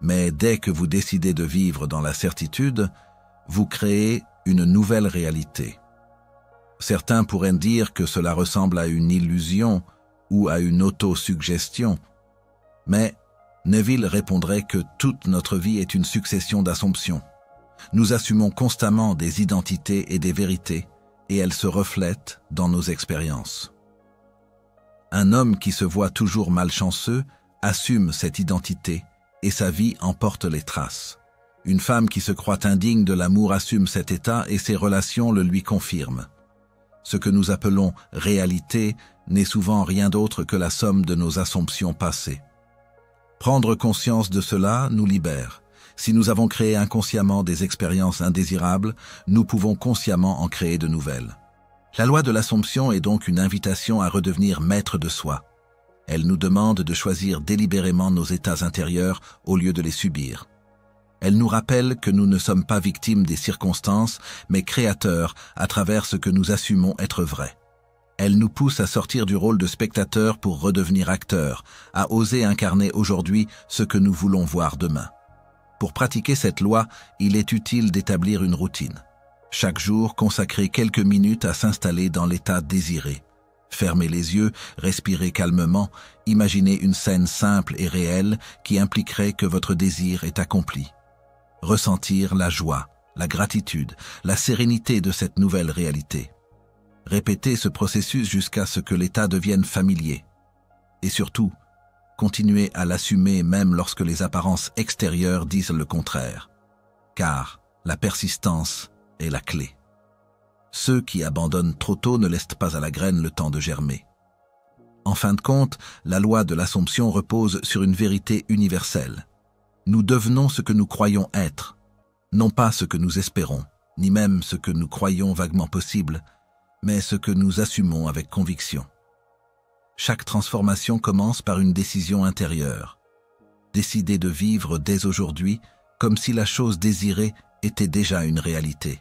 Mais dès que vous décidez de vivre dans la certitude, vous créez une nouvelle réalité. Certains pourraient dire que cela ressemble à une illusion ou à une autosuggestion, mais Neville répondrait que toute notre vie est une succession d'assomptions. Nous assumons constamment des identités et des vérités, et elles se reflètent dans nos expériences. Un homme qui se voit toujours malchanceux assume cette identité, et sa vie en porte les traces. Une femme qui se croit indigne de l'amour assume cet état et ses relations le lui confirment. Ce que nous appelons réalité n'est souvent rien d'autre que la somme de nos assumptions passées. Prendre conscience de cela nous libère. Si nous avons créé inconsciemment des expériences indésirables, nous pouvons consciemment en créer de nouvelles. La loi de l'Assomption est donc une invitation à redevenir maître de soi. Elle nous demande de choisir délibérément nos états intérieurs au lieu de les subir. Elle nous rappelle que nous ne sommes pas victimes des circonstances, mais créateurs à travers ce que nous assumons être vrai. Elle nous pousse à sortir du rôle de spectateur pour redevenir acteur, à oser incarner aujourd'hui ce que nous voulons voir demain. Pour pratiquer cette loi, il est utile d'établir une routine. Chaque jour, consacrer quelques minutes à s'installer dans l'état désiré. Fermez les yeux, respirez calmement, imaginez une scène simple et réelle qui impliquerait que votre désir est accompli. Ressentir la joie, la gratitude, la sérénité de cette nouvelle réalité. Répétez ce processus jusqu'à ce que l'état devienne familier. Et surtout, continuez à l'assumer même lorsque les apparences extérieures disent le contraire. Car la persistance est la clé. Ceux qui abandonnent trop tôt ne laissent pas à la graine le temps de germer. En fin de compte, la loi de l'Assomption repose sur une vérité universelle. Nous devenons ce que nous croyons être, non pas ce que nous espérons, ni même ce que nous croyons vaguement possible, mais ce que nous assumons avec conviction. Chaque transformation commence par une décision intérieure. Décider de vivre dès aujourd'hui comme si la chose désirée était déjà une réalité.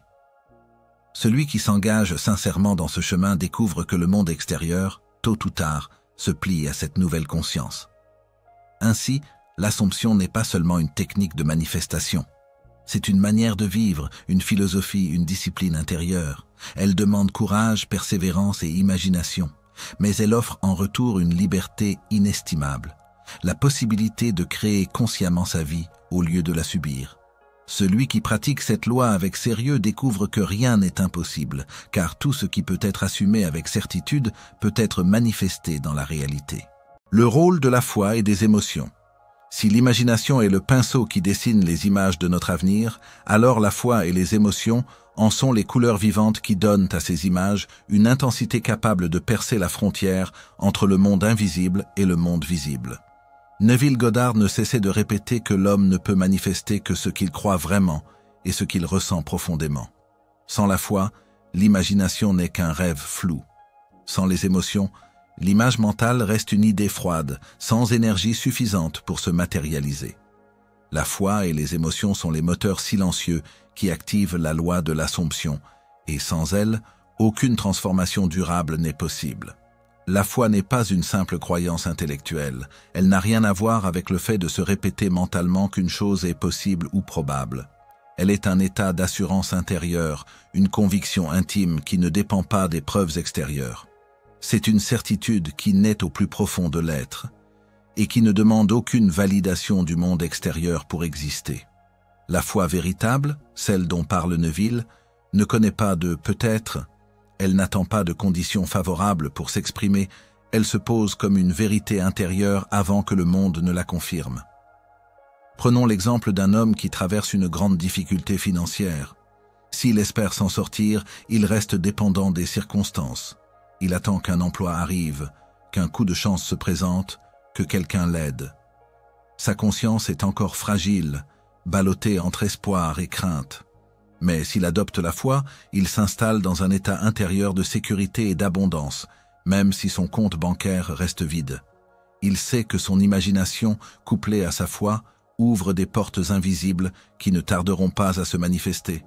Celui qui s'engage sincèrement dans ce chemin découvre que le monde extérieur, tôt ou tard, se plie à cette nouvelle conscience. Ainsi, l'Assomption n'est pas seulement une technique de manifestation. C'est une manière de vivre, une philosophie, une discipline intérieure. Elle demande courage, persévérance et imagination. Mais elle offre en retour une liberté inestimable, la possibilité de créer consciemment sa vie au lieu de la subir. Celui qui pratique cette loi avec sérieux découvre que rien n'est impossible, car tout ce qui peut être assumé avec certitude peut être manifesté dans la réalité. Le rôle de la foi et des émotions. Si l'imagination est le pinceau qui dessine les images de notre avenir, alors la foi et les émotions en sont les couleurs vivantes qui donnent à ces images une intensité capable de percer la frontière entre le monde invisible et le monde visible. Neville Goddard ne cessait de répéter que l'homme ne peut manifester que ce qu'il croit vraiment et ce qu'il ressent profondément. Sans la foi, l'imagination n'est qu'un rêve flou. Sans les émotions, l'image mentale reste une idée froide, sans énergie suffisante pour se matérialiser. La foi et les émotions sont les moteurs silencieux qui activent la loi de l'Assomption, et sans elle, aucune transformation durable n'est possible. La foi n'est pas une simple croyance intellectuelle, elle n'a rien à voir avec le fait de se répéter mentalement qu'une chose est possible ou probable. Elle est un état d'assurance intérieure, une conviction intime qui ne dépend pas des preuves extérieures. C'est une certitude qui naît au plus profond de l'être et qui ne demande aucune validation du monde extérieur pour exister. La foi véritable, celle dont parle Neville, ne connaît pas de peut-être, elle n'attend pas de conditions favorables pour s'exprimer, elle se pose comme une vérité intérieure avant que le monde ne la confirme. Prenons l'exemple d'un homme qui traverse une grande difficulté financière. S'il espère s'en sortir, il reste dépendant des circonstances. Il attend qu'un emploi arrive, qu'un coup de chance se présente, que quelqu'un l'aide. Sa conscience est encore fragile, ballottée entre espoir et crainte. Mais s'il adopte la foi, il s'installe dans un état intérieur de sécurité et d'abondance, même si son compte bancaire reste vide. Il sait que son imagination, couplée à sa foi, ouvre des portes invisibles qui ne tarderont pas à se manifester.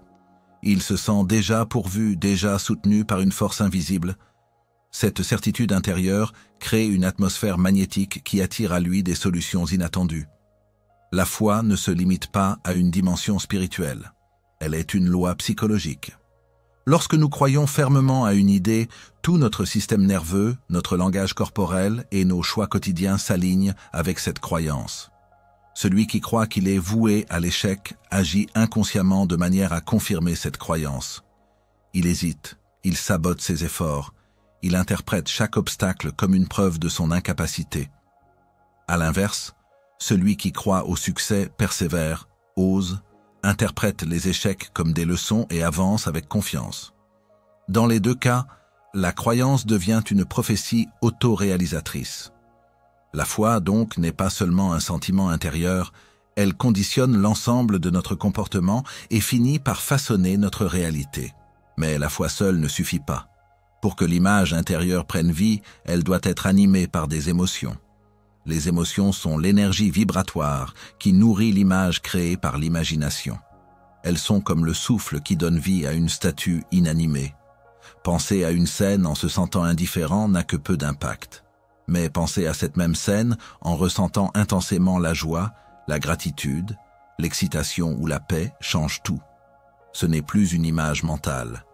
Il se sent déjà pourvu, déjà soutenu par une force invisible. Cette certitude intérieure crée une atmosphère magnétique qui attire à lui des solutions inattendues. La foi ne se limite pas à une dimension spirituelle. Elle est une loi psychologique. Lorsque nous croyons fermement à une idée, tout notre système nerveux, notre langage corporel et nos choix quotidiens s'alignent avec cette croyance. Celui qui croit qu'il est voué à l'échec agit inconsciemment de manière à confirmer cette croyance. Il hésite, il sabote ses efforts, il interprète chaque obstacle comme une preuve de son incapacité. À l'inverse, celui qui croit au succès persévère, ose, interprète les échecs comme des leçons et avance avec confiance. Dans les deux cas, la croyance devient une prophétie autoréalisatrice. La foi, donc, n'est pas seulement un sentiment intérieur, elle conditionne l'ensemble de notre comportement et finit par façonner notre réalité. Mais la foi seule ne suffit pas. Pour que l'image intérieure prenne vie, elle doit être animée par des émotions. Les émotions sont l'énergie vibratoire qui nourrit l'image créée par l'imagination. Elles sont comme le souffle qui donne vie à une statue inanimée. Penser à une scène en se sentant indifférent n'a que peu d'impact. Mais penser à cette même scène en ressentant intensément la joie, la gratitude, l'excitation ou la paix change tout. Ce n'est plus une image mentale,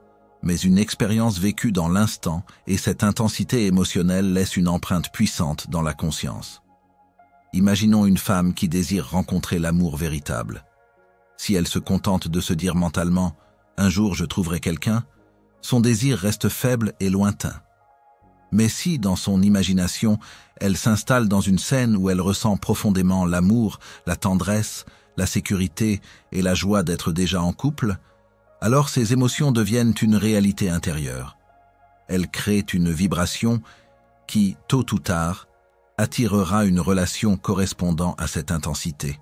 mais une expérience vécue dans l'instant, et cette intensité émotionnelle laisse une empreinte puissante dans la conscience. Imaginons une femme qui désire rencontrer l'amour véritable. Si elle se contente de se dire mentalement « un jour je trouverai quelqu'un », son désir reste faible et lointain. Mais si, dans son imagination, elle s'installe dans une scène où elle ressent profondément l'amour, la tendresse, la sécurité et la joie d'être déjà en couple, alors ces émotions deviennent une réalité intérieure. Elles créent une vibration qui, tôt ou tard, attirera une relation correspondant à cette intensité.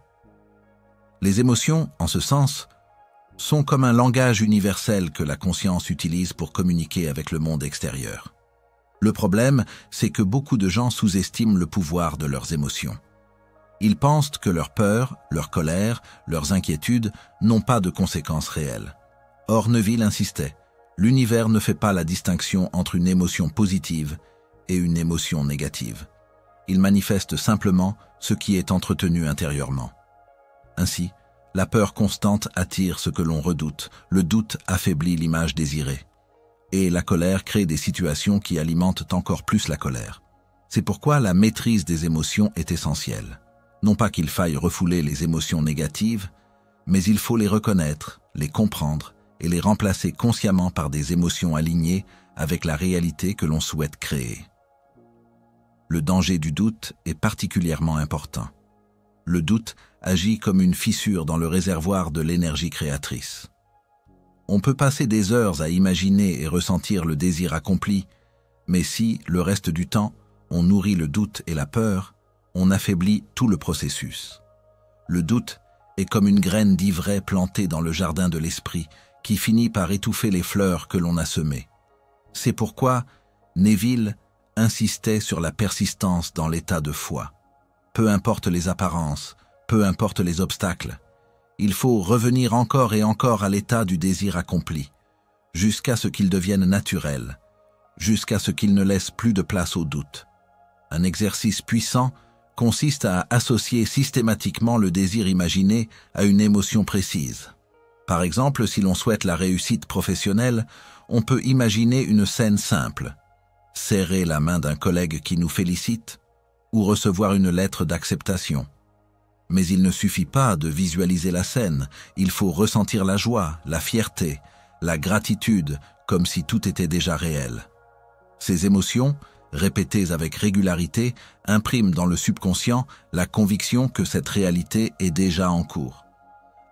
Les émotions, en ce sens, sont comme un langage universel que la conscience utilise pour communiquer avec le monde extérieur. Le problème, c'est que beaucoup de gens sous-estiment le pouvoir de leurs émotions. Ils pensent que leur peur, leur colère, leurs inquiétudes n'ont pas de conséquences réelles. Or, Neville insistait, l'univers ne fait pas la distinction entre une émotion positive et une émotion négative. Il manifeste simplement ce qui est entretenu intérieurement. Ainsi, la peur constante attire ce que l'on redoute, le doute affaiblit l'image désirée. Et la colère crée des situations qui alimentent encore plus la colère. C'est pourquoi la maîtrise des émotions est essentielle. Non pas qu'il faille refouler les émotions négatives, mais il faut les reconnaître, les comprendre et les remplacer consciemment par des émotions alignées avec la réalité que l'on souhaite créer. Le danger du doute est particulièrement important. Le doute agit comme une fissure dans le réservoir de l'énergie créatrice. On peut passer des heures à imaginer et ressentir le désir accompli, mais si, le reste du temps, on nourrit le doute et la peur, on affaiblit tout le processus. Le doute est comme une graine d'ivraie plantée dans le jardin de l'esprit, qui finit par étouffer les fleurs que l'on a semées. C'est pourquoi Neville insistait sur la persistance dans l'état de foi. Peu importe les apparences, peu importe les obstacles, il faut revenir encore et encore à l'état du désir accompli, jusqu'à ce qu'il devienne naturel, jusqu'à ce qu'il ne laisse plus de place au doute. Un exercice puissant consiste à associer systématiquement le désir imaginé à une émotion précise. Par exemple, si l'on souhaite la réussite professionnelle, on peut imaginer une scène simple, serrer la main d'un collègue qui nous félicite ou recevoir une lettre d'acceptation. Mais il ne suffit pas de visualiser la scène, il faut ressentir la joie, la fierté, la gratitude, comme si tout était déjà réel. Ces émotions, répétées avec régularité, impriment dans le subconscient la conviction que cette réalité est déjà en cours.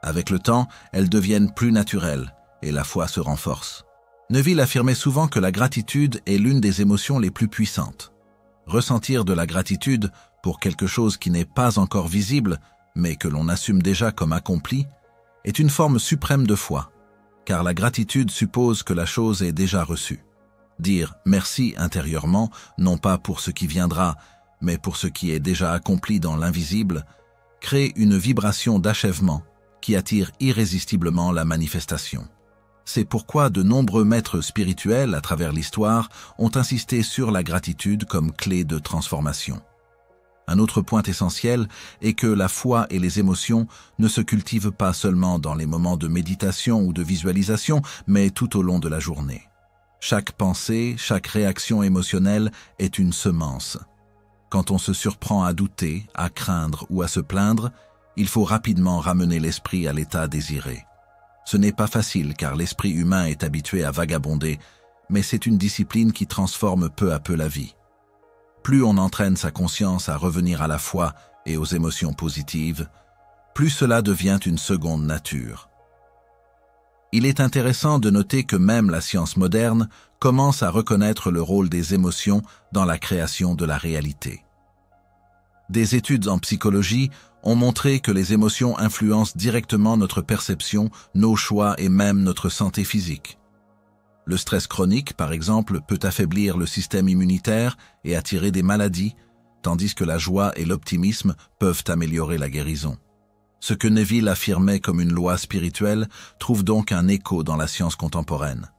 Avec le temps, elles deviennent plus naturelles et la foi se renforce. Neville affirmait souvent que la gratitude est l'une des émotions les plus puissantes. Ressentir de la gratitude pour quelque chose qui n'est pas encore visible, mais que l'on assume déjà comme accompli, est une forme suprême de foi, car la gratitude suppose que la chose est déjà reçue. Dire merci intérieurement, non pas pour ce qui viendra, mais pour ce qui est déjà accompli dans l'invisible, crée une vibration d'achèvement qui attire irrésistiblement la manifestation. C'est pourquoi de nombreux maîtres spirituels à travers l'histoire ont insisté sur la gratitude comme clé de transformation. Un autre point essentiel est que la foi et les émotions ne se cultivent pas seulement dans les moments de méditation ou de visualisation, mais tout au long de la journée. Chaque pensée, chaque réaction émotionnelle est une semence. Quand on se surprend à douter, à craindre ou à se plaindre, il faut rapidement ramener l'esprit à l'état désiré. Ce n'est pas facile car l'esprit humain est habitué à vagabonder, mais c'est une discipline qui transforme peu à peu la vie. Plus on entraîne sa conscience à revenir à la foi et aux émotions positives, plus cela devient une seconde nature. Il est intéressant de noter que même la science moderne commence à reconnaître le rôle des émotions dans la création de la réalité. Des études en psychologie ont montré que les émotions influencent directement notre perception, nos choix et même notre santé physique. Le stress chronique, par exemple, peut affaiblir le système immunitaire et attirer des maladies, tandis que la joie et l'optimisme peuvent améliorer la guérison. Ce que Neville affirmait comme une loi spirituelle trouve donc un écho dans la science contemporaine.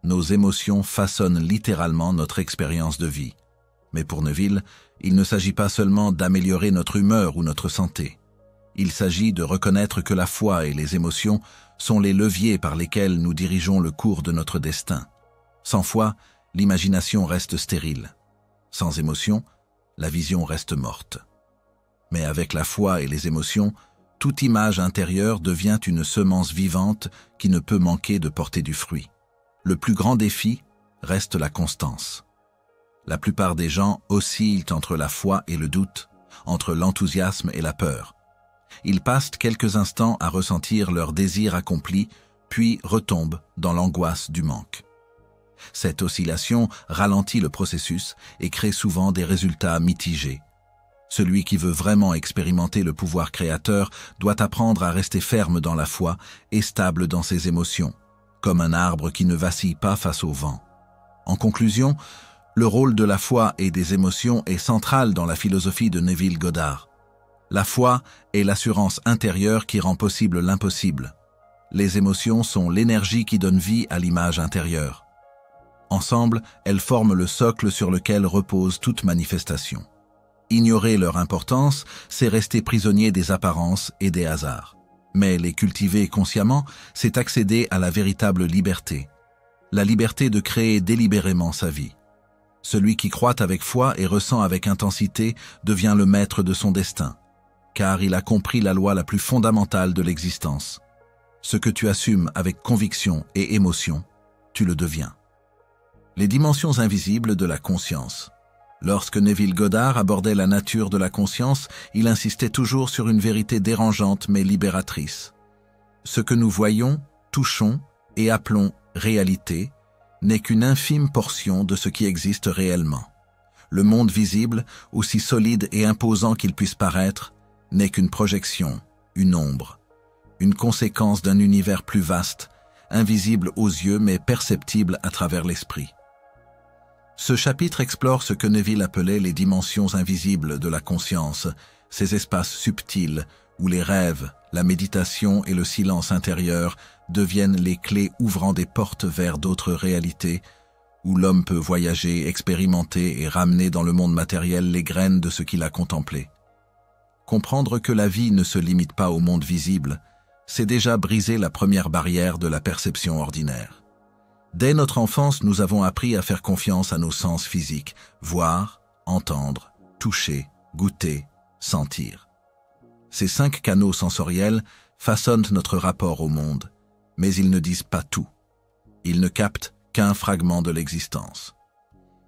Nos émotions façonnent littéralement notre expérience de vie. Mais pour Neville, il ne s'agit pas seulement d'améliorer notre humeur ou notre santé. Il s'agit de reconnaître que la foi et les émotions sont les leviers par lesquels nous dirigeons le cours de notre destin. Sans foi, l'imagination reste stérile. Sans émotion, la vision reste morte. Mais avec la foi et les émotions, toute image intérieure devient une semence vivante qui ne peut manquer de porter du fruit. Le plus grand défi reste la constance. La plupart des gens oscillent entre la foi et le doute, entre l'enthousiasme et la peur. Ils passent quelques instants à ressentir leur désir accompli, puis retombent dans l'angoisse du manque. Cette oscillation ralentit le processus et crée souvent des résultats mitigés. Celui qui veut vraiment expérimenter le pouvoir créateur doit apprendre à rester ferme dans la foi et stable dans ses émotions, comme un arbre qui ne vacille pas face au vent. En conclusion, le rôle de la foi et des émotions est central dans la philosophie de Neville Goddard. La foi est l'assurance intérieure qui rend possible l'impossible. Les émotions sont l'énergie qui donne vie à l'image intérieure. Ensemble, elles forment le socle sur lequel repose toute manifestation. Ignorer leur importance, c'est rester prisonnier des apparences et des hasards. Mais les cultiver consciemment, c'est accéder à la véritable liberté. La liberté de créer délibérément sa vie. Celui qui croit avec foi et ressent avec intensité devient le maître de son destin, car il a compris la loi la plus fondamentale de l'existence. Ce que tu assumes avec conviction et émotion, tu le deviens. Les dimensions invisibles de la conscience. Lorsque Neville Goddard abordait la nature de la conscience, il insistait toujours sur une vérité dérangeante mais libératrice. Ce que nous voyons, touchons et appelons réalité n'est qu'une infime portion de ce qui existe réellement. Le monde visible, aussi solide et imposant qu'il puisse paraître, n'est qu'une projection, une ombre, une conséquence d'un univers plus vaste, invisible aux yeux mais perceptible à travers l'esprit. Ce chapitre explore ce que Neville appelait les dimensions invisibles de la conscience, ces espaces subtils où les rêves, la méditation et le silence intérieur deviennent les clés ouvrant des portes vers d'autres réalités, où l'homme peut voyager, expérimenter et ramener dans le monde matériel les graines de ce qu'il a contemplé. Comprendre que la vie ne se limite pas au monde visible, c'est déjà briser la première barrière de la perception ordinaire. Dès notre enfance, nous avons appris à faire confiance à nos sens physiques, voir, entendre, toucher, goûter, sentir. Ces 5 canaux sensoriels façonnent notre rapport au monde, mais ils ne disent pas tout. Ils ne captent qu'un fragment de l'existence.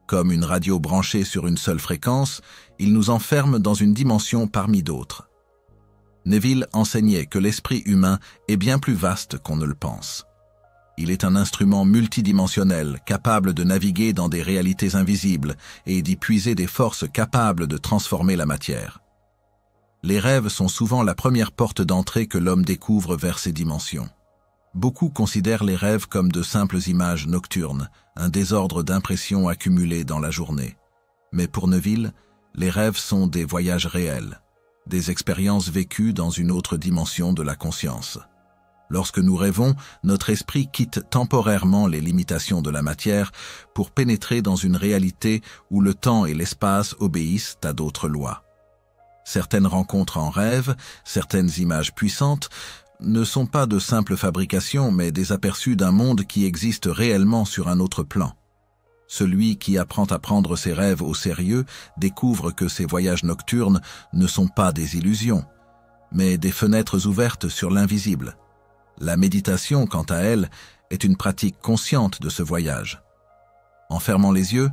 Comme une radio branchée sur une seule fréquence, ils nous enferment dans une dimension parmi d'autres. Neville enseignait que l'esprit humain est bien plus vaste qu'on ne le pense. Il est un instrument multidimensionnel, capable de naviguer dans des réalités invisibles et d'y puiser des forces capables de transformer la matière. Les rêves sont souvent la première porte d'entrée que l'homme découvre vers ces dimensions. Beaucoup considèrent les rêves comme de simples images nocturnes, un désordre d'impressions accumulées dans la journée. Mais pour Neville, les rêves sont des voyages réels, des expériences vécues dans une autre dimension de la conscience. Lorsque nous rêvons, notre esprit quitte temporairement les limitations de la matière pour pénétrer dans une réalité où le temps et l'espace obéissent à d'autres lois. Certaines rencontres en rêve, certaines images puissantes, ne sont pas de simples fabrications, mais des aperçus d'un monde qui existe réellement sur un autre plan. Celui qui apprend à prendre ses rêves au sérieux découvre que ses voyages nocturnes ne sont pas des illusions, mais des fenêtres ouvertes sur l'invisible. La méditation, quant à elle, est une pratique consciente de ce voyage. En fermant les yeux,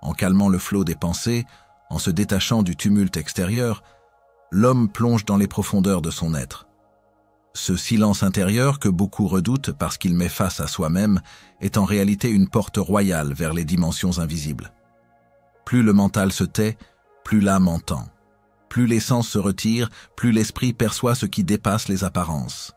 en calmant le flot des pensées, en se détachant du tumulte extérieur, l'homme plonge dans les profondeurs de son être. Ce silence intérieur que beaucoup redoutent parce qu'il met face à soi-même est en réalité une porte royale vers les dimensions invisibles. Plus le mental se tait, plus l'âme entend. Plus les sens se retirent, plus l'esprit perçoit ce qui dépasse les apparences.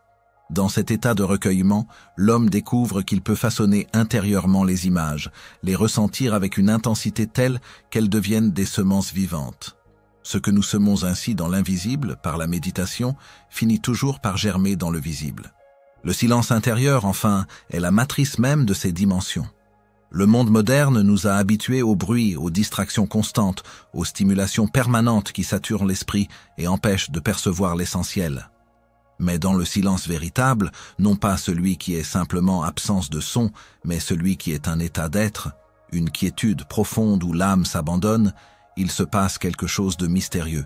Dans cet état de recueillement, l'homme découvre qu'il peut façonner intérieurement les images, les ressentir avec une intensité telle qu'elles deviennent des semences vivantes. Ce que nous semons ainsi dans l'invisible, par la méditation, finit toujours par germer dans le visible. Le silence intérieur, enfin, est la matrice même de ces dimensions. Le monde moderne nous a habitués au bruit, aux distractions constantes, aux stimulations permanentes qui saturent l'esprit et empêchent de percevoir l'essentiel. Mais dans le silence véritable, non pas celui qui est simplement absence de son, mais celui qui est un état d'être, une quiétude profonde où l'âme s'abandonne, il se passe quelque chose de mystérieux.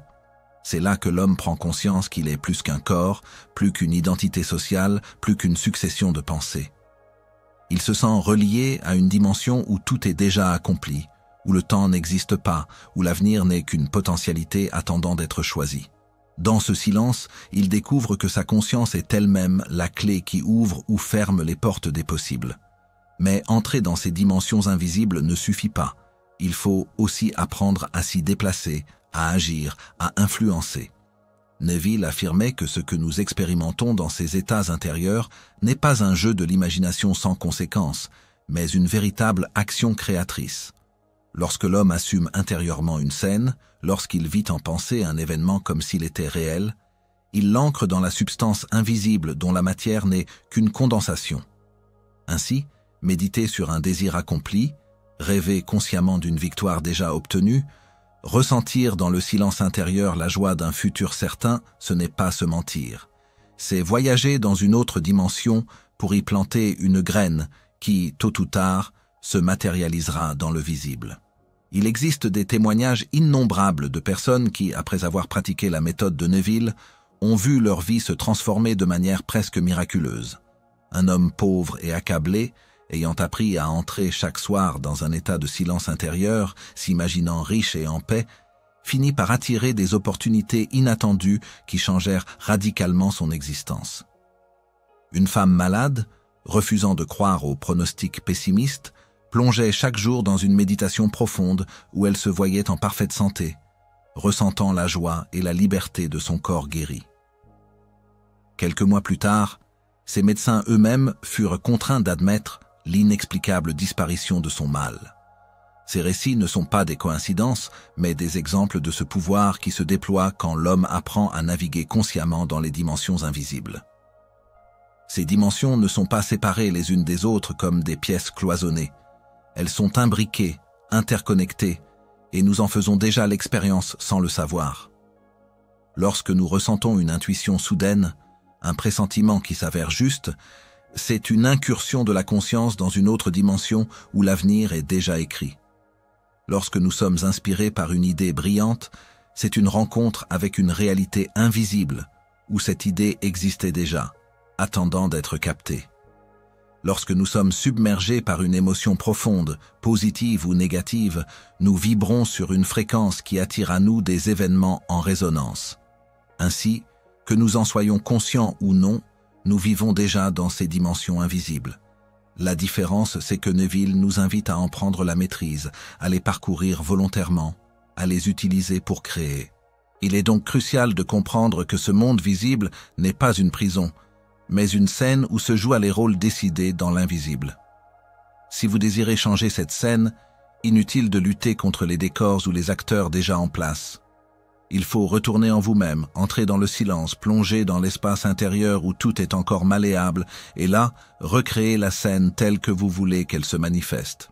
C'est là que l'homme prend conscience qu'il est plus qu'un corps, plus qu'une identité sociale, plus qu'une succession de pensées. Il se sent relié à une dimension où tout est déjà accompli, où le temps n'existe pas, où l'avenir n'est qu'une potentialité attendant d'être choisie. Dans ce silence, il découvre que sa conscience est elle-même la clé qui ouvre ou ferme les portes des possibles. Mais entrer dans ces dimensions invisibles ne suffit pas. Il faut aussi apprendre à s'y déplacer, à agir, à influencer. Neville affirmait que ce que nous expérimentons dans ces états intérieurs n'est pas un jeu de l'imagination sans conséquence, mais une véritable action créatrice. Lorsque l'homme assume intérieurement une scène, lorsqu'il vit en pensée un événement comme s'il était réel, il l'ancre dans la substance invisible dont la matière n'est qu'une condensation. Ainsi, méditer sur un désir accompli, rêver consciemment d'une victoire déjà obtenue, ressentir dans le silence intérieur la joie d'un futur certain, ce n'est pas se mentir. C'est voyager dans une autre dimension pour y planter une graine qui, tôt ou tard, se matérialisera dans le visible. Il existe des témoignages innombrables de personnes qui, après avoir pratiqué la méthode de Neville, ont vu leur vie se transformer de manière presque miraculeuse. Un homme pauvre et accablé, ayant appris à entrer chaque soir dans un état de silence intérieur, s'imaginant riche et en paix, finit par attirer des opportunités inattendues qui changèrent radicalement son existence. Une femme malade, refusant de croire aux pronostics pessimistes, plongeait chaque jour dans une méditation profonde où elle se voyait en parfaite santé, ressentant la joie et la liberté de son corps guéri. Quelques mois plus tard, ces médecins eux-mêmes furent contraints d'admettre l'inexplicable disparition de son mal. Ces récits ne sont pas des coïncidences, mais des exemples de ce pouvoir qui se déploie quand l'homme apprend à naviguer consciemment dans les dimensions invisibles. Ces dimensions ne sont pas séparées les unes des autres comme des pièces cloisonnées. Elles sont imbriquées, interconnectées, et nous en faisons déjà l'expérience sans le savoir. Lorsque nous ressentons une intuition soudaine, un pressentiment qui s'avère juste, c'est une incursion de la conscience dans une autre dimension où l'avenir est déjà écrit. Lorsque nous sommes inspirés par une idée brillante, c'est une rencontre avec une réalité invisible où cette idée existait déjà, attendant d'être captée. Lorsque nous sommes submergés par une émotion profonde, positive ou négative, nous vibrons sur une fréquence qui attire à nous des événements en résonance. Ainsi, que nous en soyons conscients ou non, nous vivons déjà dans ces dimensions invisibles. La différence, c'est que Neville nous invite à en prendre la maîtrise, à les parcourir volontairement, à les utiliser pour créer. Il est donc crucial de comprendre que ce monde visible n'est pas une prison, mais une scène où se jouent les rôles décidés dans l'invisible. Si vous désirez changer cette scène, inutile de lutter contre les décors ou les acteurs déjà en place. Il faut retourner en vous-même, entrer dans le silence, plonger dans l'espace intérieur où tout est encore malléable, et là, recréer la scène telle que vous voulez qu'elle se manifeste.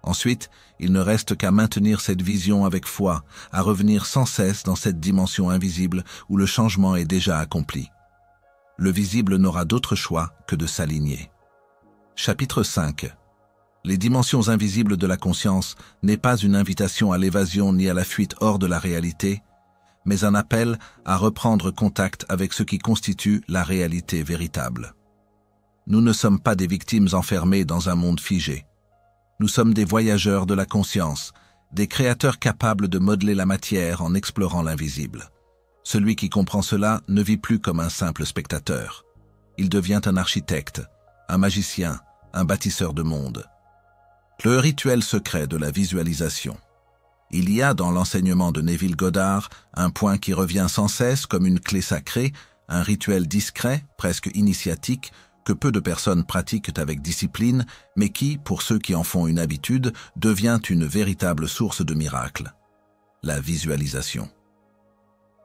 Ensuite, il ne reste qu'à maintenir cette vision avec foi, à revenir sans cesse dans cette dimension invisible où le changement est déjà accompli. Le visible n'aura d'autre choix que de s'aligner. Chapitre 5. Les dimensions invisibles de la conscience n'est pas une invitation à l'évasion ni à la fuite hors de la réalité, mais un appel à reprendre contact avec ce qui constitue la réalité véritable. Nous ne sommes pas des victimes enfermées dans un monde figé. Nous sommes des voyageurs de la conscience, des créateurs capables de modeler la matière en explorant l'invisible. Celui qui comprend cela ne vit plus comme un simple spectateur. Il devient un architecte, un magicien, un bâtisseur de monde. Le rituel secret de la visualisation. Il y a dans l'enseignement de Neville Goddard un point qui revient sans cesse comme une clé sacrée, un rituel discret, presque initiatique, que peu de personnes pratiquent avec discipline, mais qui, pour ceux qui en font une habitude, devient une véritable source de miracles. La visualisation.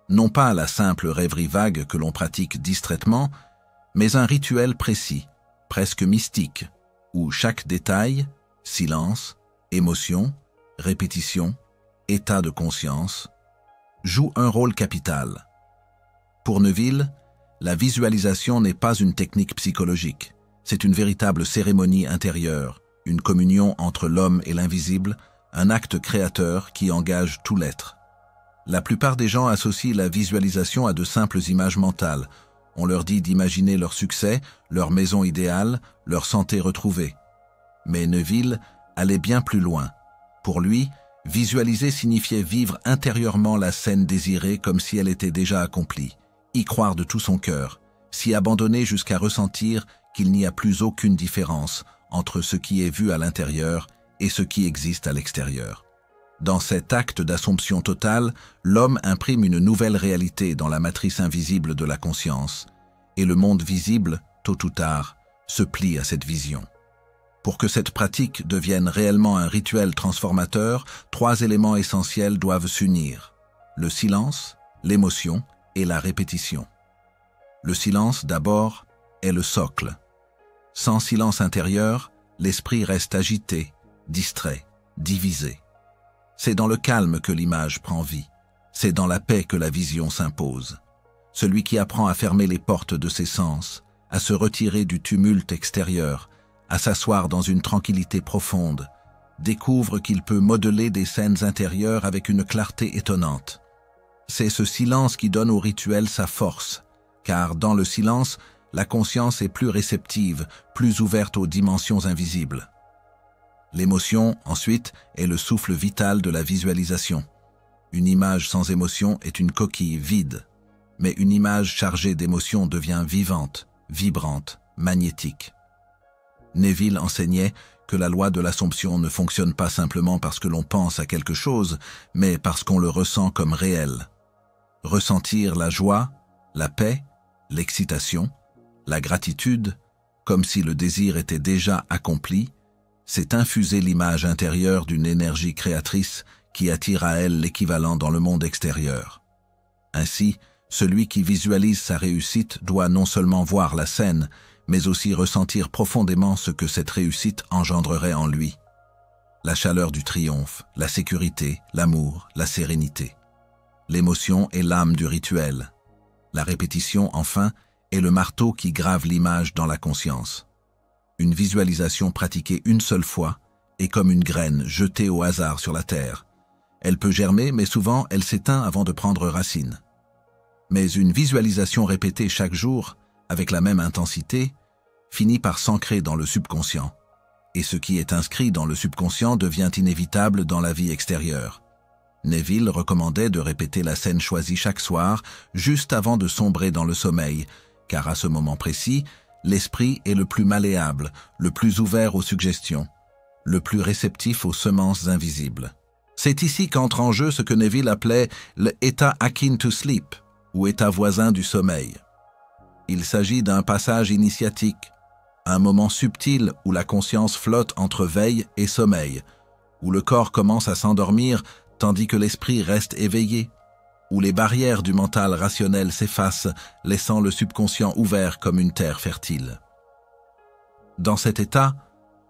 Non pas la simple rêverie vague que l'on pratique distraitement, mais un rituel précis, presque mystique, où chaque détail, silence, émotion, répétition, état de conscience, joue un rôle capital. Pour Neville, la visualisation n'est pas une technique psychologique, c'est une véritable cérémonie intérieure, une communion entre l'homme et l'invisible, un acte créateur qui engage tout l'être. La plupart des gens associent la visualisation à de simples images mentales. On leur dit d'imaginer leur succès, leur maison idéale, leur santé retrouvée. Mais Neville allait bien plus loin. Pour lui, visualiser signifiait vivre intérieurement la scène désirée comme si elle était déjà accomplie. Y croire de tout son cœur, s'y abandonner jusqu'à ressentir qu'il n'y a plus aucune différence entre ce qui est vu à l'intérieur et ce qui existe à l'extérieur. Dans cet acte d'assomption totale, l'homme imprime une nouvelle réalité dans la matrice invisible de la conscience, et le monde visible, tôt ou tard, se plie à cette vision. Pour que cette pratique devienne réellement un rituel transformateur, 3 éléments essentiels doivent s'unir: le silence, l'émotion et la répétition. Le silence, d'abord, est le socle. Sans silence intérieur, l'esprit reste agité, distrait, divisé. C'est dans le calme que l'image prend vie. C'est dans la paix que la vision s'impose. Celui qui apprend à fermer les portes de ses sens, à se retirer du tumulte extérieur, à s'asseoir dans une tranquillité profonde, découvre qu'il peut modeler des scènes intérieures avec une clarté étonnante. C'est ce silence qui donne au rituel sa force, car dans le silence, la conscience est plus réceptive, plus ouverte aux dimensions invisibles. L'émotion, ensuite, est le souffle vital de la visualisation. Une image sans émotion est une coquille vide, mais une image chargée d'émotion devient vivante, vibrante, magnétique. Neville enseignait que la loi de l'Assomption ne fonctionne pas simplement parce que l'on pense à quelque chose, mais parce qu'on le ressent comme réel. Ressentir la joie, la paix, l'excitation, la gratitude, comme si le désir était déjà accompli, c'est infuser l'image intérieure d'une énergie créatrice qui attire à elle l'équivalent dans le monde extérieur. Ainsi, celui qui visualise sa réussite doit non seulement voir la scène, mais aussi ressentir profondément ce que cette réussite engendrerait en lui. La chaleur du triomphe, la sécurité, l'amour, la sérénité. L'émotion est l'âme du rituel. La répétition, enfin, est le marteau qui grave l'image dans la conscience. Une visualisation pratiquée une seule fois est comme une graine jetée au hasard sur la terre. Elle peut germer, mais souvent elle s'éteint avant de prendre racine. Mais une visualisation répétée chaque jour, avec la même intensité, finit par s'ancrer dans le subconscient. Et ce qui est inscrit dans le subconscient devient inévitable dans la vie extérieure. Neville recommandait de répéter la scène choisie chaque soir, juste avant de sombrer dans le sommeil, car à ce moment précis, l'esprit est le plus malléable, le plus ouvert aux suggestions, le plus réceptif aux semences invisibles. C'est ici qu'entre en jeu ce que Neville appelait le « état akin to sleep » ou état voisin du sommeil. Il s'agit d'un passage initiatique, un moment subtil où la conscience flotte entre veille et sommeil, où le corps commence à s'endormir tandis que l'esprit reste éveillé, où les barrières du mental rationnel s'effacent, laissant le subconscient ouvert comme une terre fertile. Dans cet état,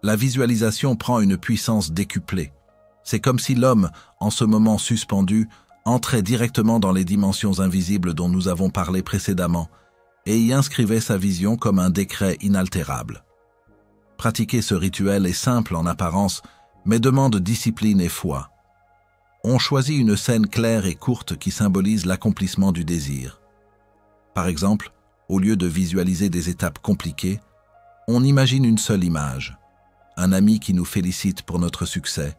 La visualisation prend une puissance décuplée. C'est comme si l'homme, en ce moment suspendu, entrait directement dans les dimensions invisibles dont nous avons parlé précédemment et y inscrivait sa vision comme un décret inaltérable. Pratiquer ce rituel est simple en apparence, mais demande discipline et foi. On choisit une scène claire et courte qui symbolise l'accomplissement du désir. Par exemple, au lieu de visualiser des étapes compliquées, on imagine une seule image. Un ami qui nous félicite pour notre succès,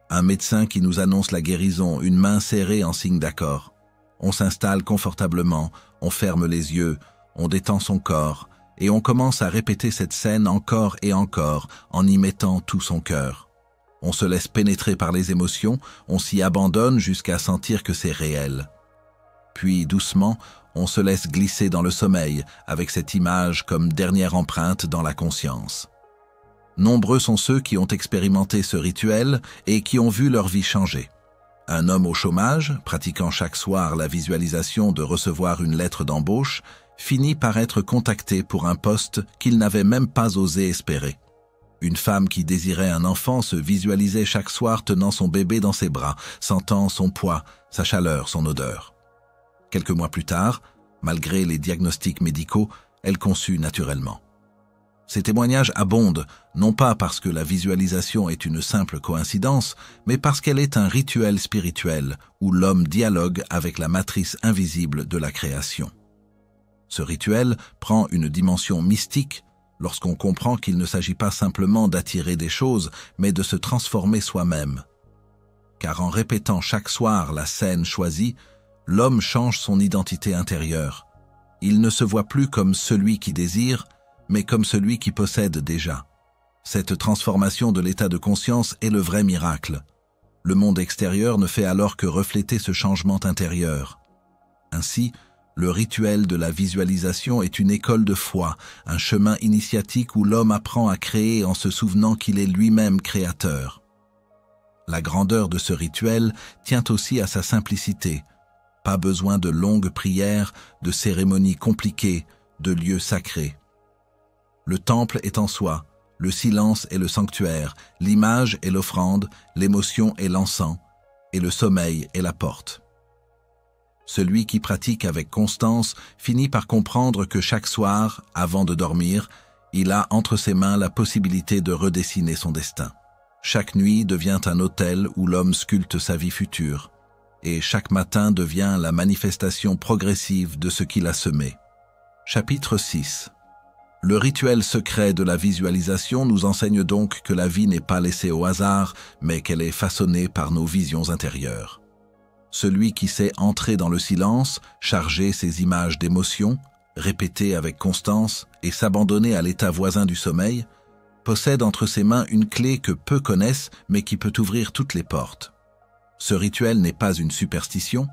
un médecin qui nous annonce la guérison, une main serrée en signe d'accord. On s'installe confortablement, on ferme les yeux, on détend son corps, et on commence à répéter cette scène encore et encore, en y mettant tout son cœur. On se laisse pénétrer par les émotions, on s'y abandonne jusqu'à sentir que c'est réel. Puis, doucement, on se laisse glisser dans le sommeil, avec cette image comme dernière empreinte dans la conscience. Nombreux sont ceux qui ont expérimenté ce rituel et qui ont vu leur vie changer. Un homme au chômage, pratiquant chaque soir la visualisation de recevoir une lettre d'embauche, finit par être contacté pour un poste qu'il n'avait même pas osé espérer. Une femme qui désirait un enfant se visualisait chaque soir tenant son bébé dans ses bras, sentant son poids, sa chaleur, son odeur. Quelques mois plus tard, malgré les diagnostics médicaux, elle conçut naturellement. Ces témoignages abondent, non pas parce que la visualisation est une simple coïncidence, mais parce qu'elle est un rituel spirituel où l'homme dialogue avec la matrice invisible de la création. Ce rituel prend une dimension mystique lorsqu'on comprend qu'il ne s'agit pas simplement d'attirer des choses, mais de se transformer soi-même. Car en répétant chaque soir la scène choisie, l'homme change son identité intérieure. Il ne se voit plus comme celui qui désire, mais comme celui qui possède déjà. Cette transformation de l'état de conscience est le vrai miracle. Le monde extérieur ne fait alors que refléter ce changement intérieur. Ainsi, le rituel de la visualisation est une école de foi, un chemin initiatique où l'homme apprend à créer en se souvenant qu'il est lui-même créateur. La grandeur de ce rituel tient aussi à sa simplicité. Pas besoin de longues prières, de cérémonies compliquées, de lieux sacrés. Le temple est en soi, le silence est le sanctuaire, l'image est l'offrande, l'émotion est l'encens, et le sommeil est la porte. Celui qui pratique avec constance finit par comprendre que chaque soir, avant de dormir, il a entre ses mains la possibilité de redessiner son destin. Chaque nuit devient un autel où l'homme sculpte sa vie future, et chaque matin devient la manifestation progressive de ce qu'il a semé. Chapitre 6. Le rituel secret de la visualisation nous enseigne donc que la vie n'est pas laissée au hasard, mais qu'elle est façonnée par nos visions intérieures. Celui qui sait entrer dans le silence, charger ses images d'émotions, répéter avec constance et s'abandonner à l'état voisin du sommeil, possède entre ses mains une clé que peu connaissent mais qui peut ouvrir toutes les portes. Ce rituel n'est pas une superstition,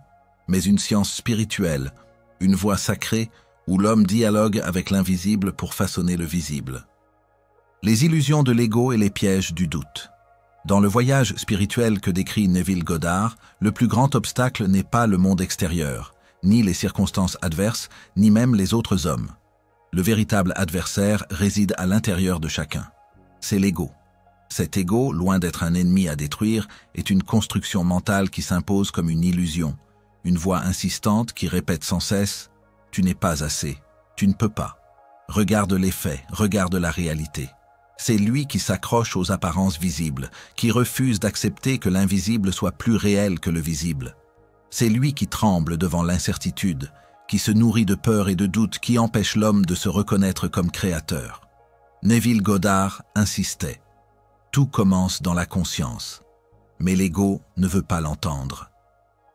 mais une science spirituelle, une voie sacrée où l'homme dialogue avec l'invisible pour façonner le visible. Les illusions de l'ego et les pièges du doute. Dans le voyage spirituel que décrit Neville Goddard, le plus grand obstacle n'est pas le monde extérieur, ni les circonstances adverses, ni même les autres hommes. Le véritable adversaire réside à l'intérieur de chacun. C'est l'ego. Cet ego, loin d'être un ennemi à détruire, est une construction mentale qui s'impose comme une illusion, une voix insistante qui répète sans cesse « Tu n'es pas assez, tu ne peux pas. Regarde les faits, regarde la réalité. » C'est lui qui s'accroche aux apparences visibles, qui refuse d'accepter que l'invisible soit plus réel que le visible. C'est lui qui tremble devant l'incertitude, qui se nourrit de peur et de doute qui empêche l'homme de se reconnaître comme créateur. Neville Goddard insistait. Tout commence dans la conscience. Mais l'ego ne veut pas l'entendre.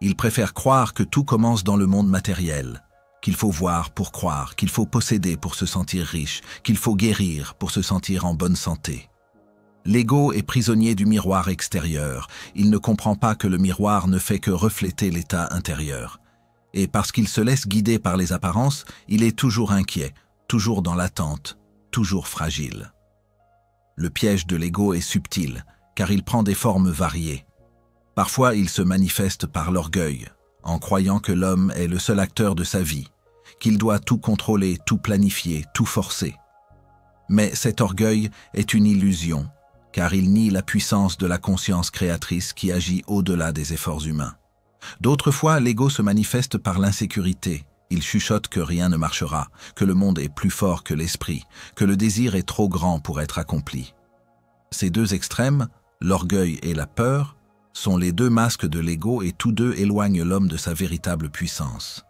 Il préfère croire que tout commence dans le monde matériel, qu'il faut voir pour croire, qu'il faut posséder pour se sentir riche, qu'il faut guérir pour se sentir en bonne santé. L'ego est prisonnier du miroir extérieur. Il ne comprend pas que le miroir ne fait que refléter l'état intérieur. Et parce qu'il se laisse guider par les apparences, il est toujours inquiet, toujours dans l'attente, toujours fragile. Le piège de l'ego est subtil, car il prend des formes variées. Parfois, il se manifeste par l'orgueil, en croyant que l'homme est le seul acteur de sa vie, qu'il doit tout contrôler, tout planifier, tout forcer. Mais cet orgueil est une illusion, car il nie la puissance de la conscience créatrice qui agit au-delà des efforts humains. D'autres fois, l'ego se manifeste par l'insécurité. Il chuchote que rien ne marchera, que le monde est plus fort que l'esprit, que le désir est trop grand pour être accompli. Ces deux extrêmes, l'orgueil et la peur, sont les deux masques de l'ego et tous deux éloignent l'homme de sa véritable puissance.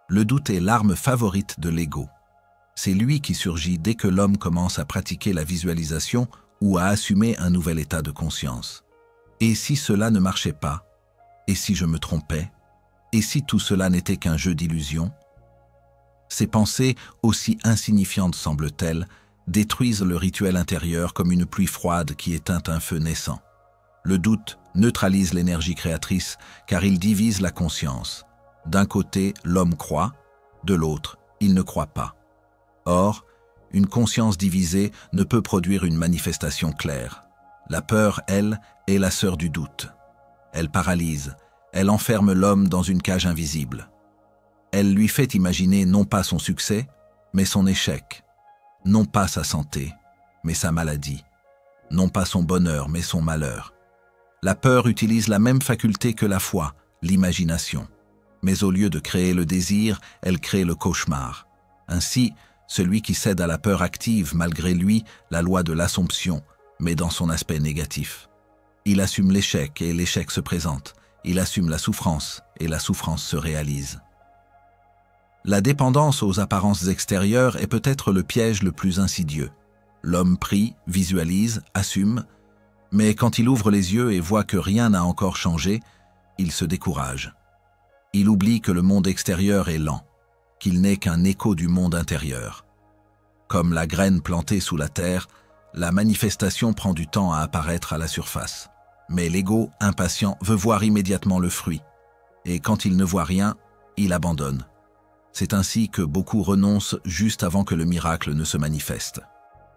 Le doute est l'arme favorite de l'ego. C'est lui qui surgit dès que l'homme commence à pratiquer la visualisation ou à assumer un nouvel état de conscience. Et si cela ne marchait pas? Et si je me trompais? Et si tout cela n'était qu'un jeu d'illusion? Ces pensées, aussi insignifiantes semblent-elles, détruisent le rituel intérieur comme une pluie froide qui éteint un feu naissant. Le doute neutralise l'énergie créatrice car il divise la conscience. D'un côté, l'homme croit, de l'autre, il ne croit pas. Or, une conscience divisée ne peut produire une manifestation claire. La peur, elle, est la sœur du doute. Elle paralyse, elle enferme l'homme dans une cage invisible. Elle lui fait imaginer non pas son succès, mais son échec. Non pas sa santé, mais sa maladie. Non pas son bonheur, mais son malheur. La peur utilise la même faculté que la foi, l'imagination. Mais au lieu de créer le désir, elle crée le cauchemar. Ainsi, celui qui cède à la peur active malgré lui la loi de l'assomption, mais dans son aspect négatif. Il assume l'échec et l'échec se présente. Il assume la souffrance et la souffrance se réalise. La dépendance aux apparences extérieures est peut-être le piège le plus insidieux. L'homme prie, visualise, assume, mais quand il ouvre les yeux et voit que rien n'a encore changé, il se décourage. Il oublie que le monde extérieur est lent, qu'il n'est qu'un écho du monde intérieur. Comme la graine plantée sous la terre, la manifestation prend du temps à apparaître à la surface. Mais l'ego, impatient, veut voir immédiatement le fruit. Et quand il ne voit rien, il abandonne. C'est ainsi que beaucoup renoncent juste avant que le miracle ne se manifeste.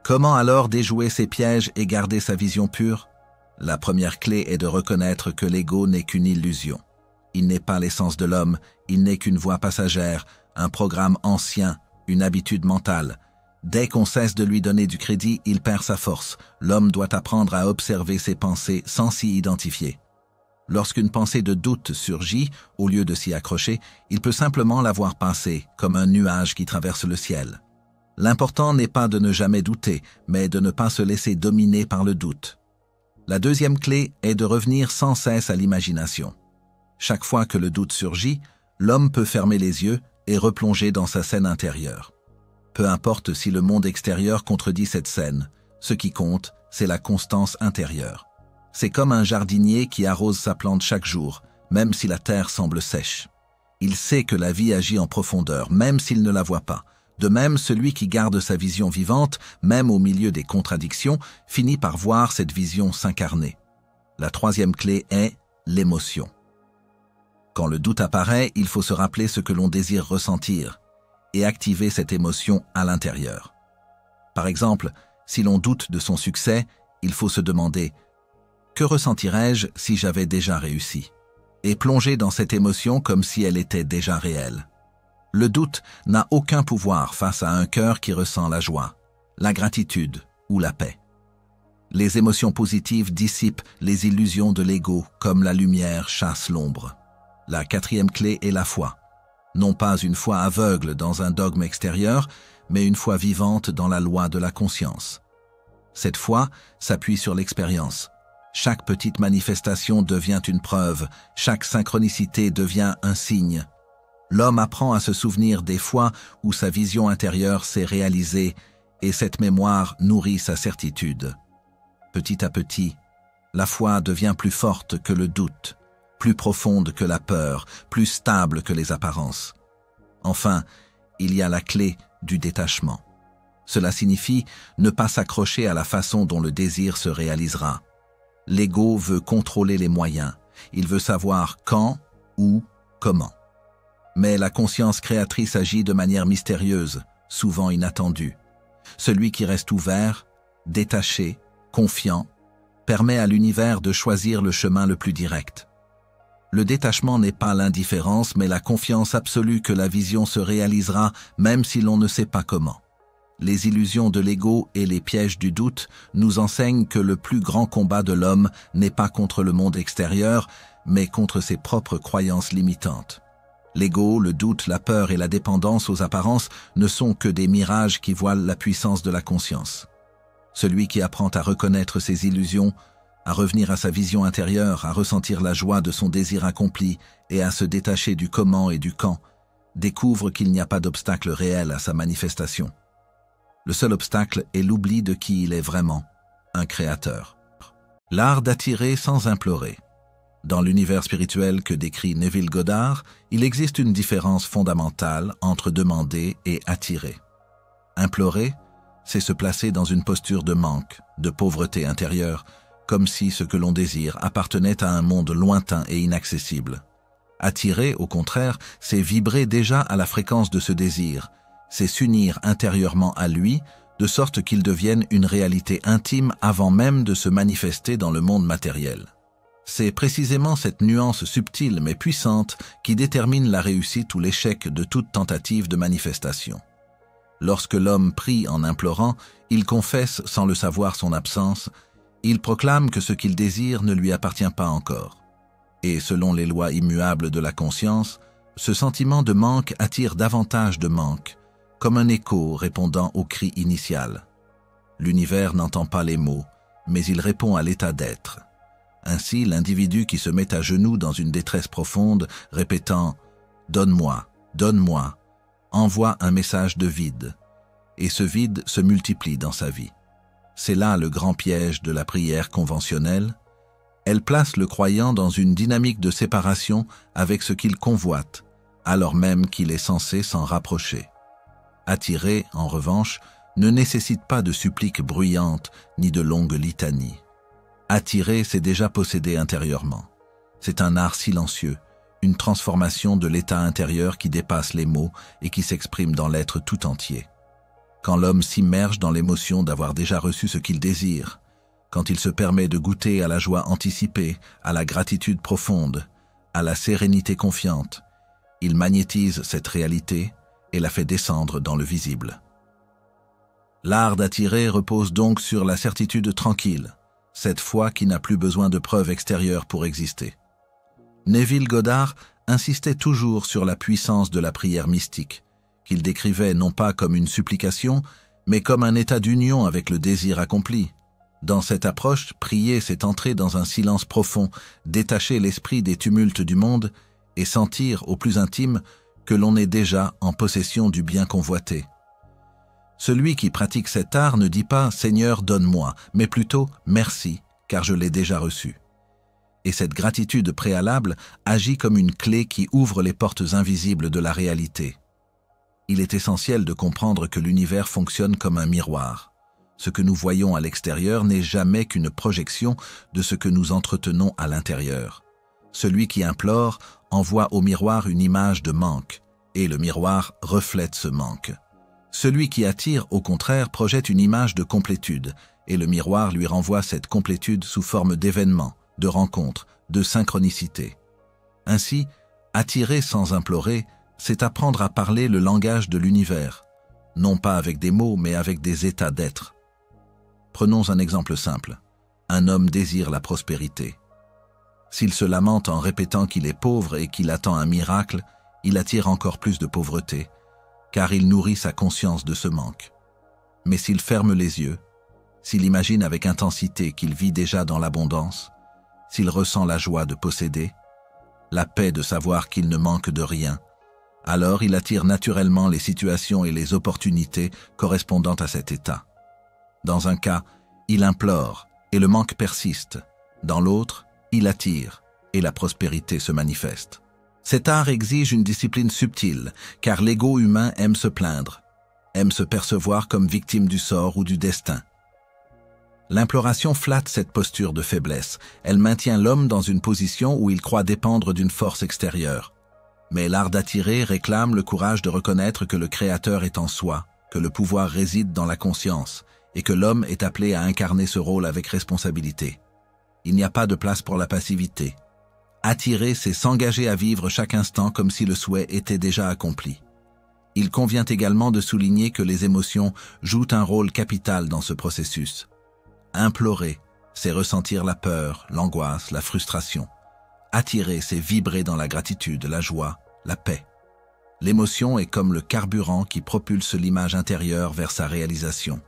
Comment alors déjouer ces pièges et garder sa vision pure? La première clé est de reconnaître que l'ego n'est qu'une illusion. Il n'est pas l'essence de l'homme, il n'est qu'une voie passagère, un programme ancien, une habitude mentale. Dès qu'on cesse de lui donner du crédit, il perd sa force. L'homme doit apprendre à observer ses pensées sans s'y identifier. Lorsqu'une pensée de doute surgit, au lieu de s'y accrocher, il peut simplement la voir passer, comme un nuage qui traverse le ciel. L'important n'est pas de ne jamais douter, mais de ne pas se laisser dominer par le doute. La deuxième clé est de revenir sans cesse à l'imagination. Chaque fois que le doute surgit, l'homme peut fermer les yeux et replonger dans sa scène intérieure. Peu importe si le monde extérieur contredit cette scène, ce qui compte, c'est la constance intérieure. C'est comme un jardinier qui arrose sa plante chaque jour, même si la terre semble sèche. Il sait que la vie agit en profondeur, même s'il ne la voit pas. De même, celui qui garde sa vision vivante, même au milieu des contradictions, finit par voir cette vision s'incarner. La troisième clé est l'émotion. Quand le doute apparaît, il faut se rappeler ce que l'on désire ressentir et activer cette émotion à l'intérieur. Par exemple, si l'on doute de son succès, il faut se demander « Que ressentirais-je si j'avais déjà réussi ?» et plonger dans cette émotion comme si elle était déjà réelle. Le doute n'a aucun pouvoir face à un cœur qui ressent la joie, la gratitude ou la paix. Les émotions positives dissipent les illusions de l'ego comme la lumière chasse l'ombre. La quatrième clé est la foi. Non pas une foi aveugle dans un dogme extérieur, mais une foi vivante dans la loi de la conscience. Cette foi s'appuie sur l'expérience. Chaque petite manifestation devient une preuve, chaque synchronicité devient un signe. L'homme apprend à se souvenir des fois où sa vision intérieure s'est réalisée et cette mémoire nourrit sa certitude. Petit à petit, la foi devient plus forte que le doute, plus profonde que la peur, plus stable que les apparences. Enfin, il y a la clé du détachement. Cela signifie ne pas s'accrocher à la façon dont le désir se réalisera. L'ego veut contrôler les moyens, il veut savoir quand, où, comment. Mais la conscience créatrice agit de manière mystérieuse, souvent inattendue. Celui qui reste ouvert, détaché, confiant, permet à l'univers de choisir le chemin le plus direct. Le détachement n'est pas l'indifférence, mais la confiance absolue que la vision se réalisera même si l'on ne sait pas comment. les illusions de l'ego et les pièges du doute nous enseignent que le plus grand combat de l'homme n'est pas contre le monde extérieur, mais contre ses propres croyances limitantes. L'ego, le doute, la peur et la dépendance aux apparences ne sont que des mirages qui voilent la puissance de la conscience. Celui qui apprend à reconnaître ses illusions, à revenir à sa vision intérieure, à ressentir la joie de son désir accompli et à se détacher du comment et du quand, découvre qu'il n'y a pas d'obstacle réel à sa manifestation. Le seul obstacle est l'oubli de qui il est vraiment, un créateur. L'art d'attirer sans implorer. Dans l'univers spirituel que décrit Neville Goddard, il existe une différence fondamentale entre demander et attirer. Implorer, c'est se placer dans une posture de manque, de pauvreté intérieure, comme si ce que l'on désire appartenait à un monde lointain et inaccessible. Attirer, au contraire, c'est vibrer déjà à la fréquence de ce désir, c'est s'unir intérieurement à lui, de sorte qu'il devienne une réalité intime avant même de se manifester dans le monde matériel. C'est précisément cette nuance subtile mais puissante qui détermine la réussite ou l'échec de toute tentative de manifestation. Lorsque l'homme prie en implorant, il confesse sans le savoir son absence, il proclame que ce qu'il désire ne lui appartient pas encore. Et selon les lois immuables de la conscience, ce sentiment de manque attire davantage de manque, comme un écho répondant au cri initial. L'univers n'entend pas les mots, mais il répond à l'état d'être. Ainsi, l'individu qui se met à genoux dans une détresse profonde, répétant « Donne-moi, donne-moi », envoie un message de vide, et ce vide se multiplie dans sa vie. C'est là le grand piège de la prière conventionnelle. Elle place le croyant dans une dynamique de séparation avec ce qu'il convoite, alors même qu'il est censé s'en rapprocher. Attirer, en revanche, ne nécessite pas de suppliques bruyantes ni de longues litanies. Attirer, c'est déjà posséder intérieurement. C'est un art silencieux, une transformation de l'état intérieur qui dépasse les mots et qui s'exprime dans l'être tout entier. Quand l'homme s'immerge dans l'émotion d'avoir déjà reçu ce qu'il désire, quand il se permet de goûter à la joie anticipée, à la gratitude profonde, à la sérénité confiante, il magnétise cette réalité et la fait descendre dans le visible. L'art d'attirer repose donc sur la certitude tranquille, cette foi qui n'a plus besoin de preuves extérieures pour exister. Neville Goddard insistait toujours sur la puissance de la prière mystique, qu'il décrivait non pas comme une supplication, mais comme un état d'union avec le désir accompli. Dans cette approche, prier, c'est entrer dans un silence profond, détacher l'esprit des tumultes du monde et sentir, au plus intime, que l'on est déjà en possession du bien convoité. Celui qui pratique cet art ne dit pas « Seigneur, donne-moi », mais plutôt « Merci, car je l'ai déjà reçu ». Et cette gratitude préalable agit comme une clé qui ouvre les portes invisibles de la réalité. Il est essentiel de comprendre que l'univers fonctionne comme un miroir. Ce que nous voyons à l'extérieur n'est jamais qu'une projection de ce que nous entretenons à l'intérieur. Celui qui implore envoie au miroir une image de manque, et le miroir reflète ce manque. Celui qui attire, au contraire, projette une image de complétude, et le miroir lui renvoie cette complétude sous forme d'événements, de rencontres, de synchronicité. Ainsi, attirer sans implorer, c'est apprendre à parler le langage de l'univers, non pas avec des mots, mais avec des états d'être. Prenons un exemple simple. Un homme désire la prospérité. S'il se lamente en répétant qu'il est pauvre et qu'il attend un miracle, il attire encore plus de pauvreté, car il nourrit sa conscience de ce manque. Mais s'il ferme les yeux, s'il imagine avec intensité qu'il vit déjà dans l'abondance, s'il ressent la joie de posséder, la paix de savoir qu'il ne manque de rien, alors il attire naturellement les situations et les opportunités correspondant à cet état. Dans un cas, il implore et le manque persiste. Dans l'autre, il attire et la prospérité se manifeste. Cet art exige une discipline subtile, car l'ego humain aime se plaindre, aime se percevoir comme victime du sort ou du destin. L'imploration flatte cette posture de faiblesse. Elle maintient l'homme dans une position où il croit dépendre d'une force extérieure. Mais l'art d'attirer réclame le courage de reconnaître que le Créateur est en soi, que le pouvoir réside dans la conscience, et que l'homme est appelé à incarner ce rôle avec responsabilité. Il n'y a pas de place pour la passivité. Attirer, c'est s'engager à vivre chaque instant comme si le souhait était déjà accompli. Il convient également de souligner que les émotions jouent un rôle capital dans ce processus. Implorer, c'est ressentir la peur, l'angoisse, la frustration. Attirer, c'est vibrer dans la gratitude, la joie, la paix. L'émotion est comme le carburant qui propulse l'image intérieure vers sa réalisation.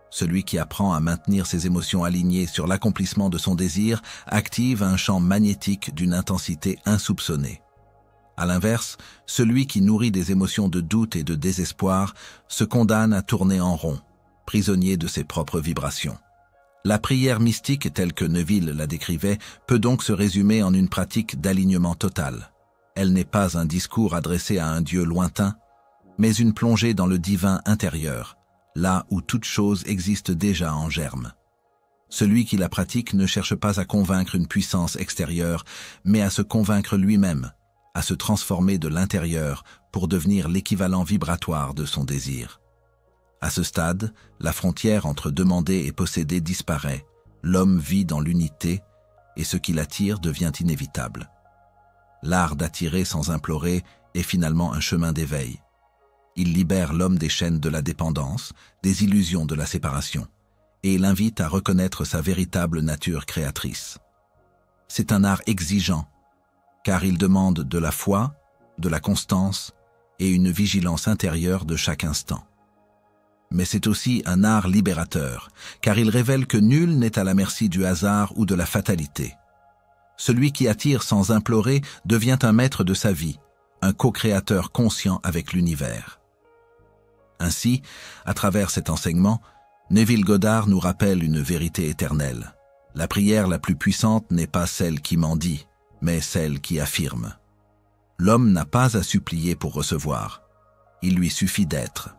Celui qui apprend à maintenir ses émotions alignées sur l'accomplissement de son désir active un champ magnétique d'une intensité insoupçonnée. À l'inverse, celui qui nourrit des émotions de doute et de désespoir se condamne à tourner en rond, prisonnier de ses propres vibrations. La prière mystique, telle que Neville la décrivait, peut donc se résumer en une pratique d'alignement total. Elle n'est pas un discours adressé à un Dieu lointain, mais une plongée dans le divin intérieur, là où toute chose existe déjà en germe. Celui qui la pratique ne cherche pas à convaincre une puissance extérieure, mais à se convaincre lui-même, à se transformer de l'intérieur pour devenir l'équivalent vibratoire de son désir. À ce stade, la frontière entre demander et posséder disparaît, l'homme vit dans l'unité et ce qui l'attire devient inévitable. L'art d'attirer sans implorer est finalement un chemin d'éveil. Il libère l'homme des chaînes de la dépendance, des illusions de la séparation, et l'invite à reconnaître sa véritable nature créatrice. C'est un art exigeant, car il demande de la foi, de la constance et une vigilance intérieure de chaque instant. Mais c'est aussi un art libérateur, car il révèle que nul n'est à la merci du hasard ou de la fatalité. Celui qui attire sans implorer devient un maître de sa vie, un co-créateur conscient avec l'univers. Ainsi, à travers cet enseignement, Neville Goddard nous rappelle une vérité éternelle. La prière la plus puissante n'est pas celle qui mendie, mais celle qui affirme. L'homme n'a pas à supplier pour recevoir. Il lui suffit d'être.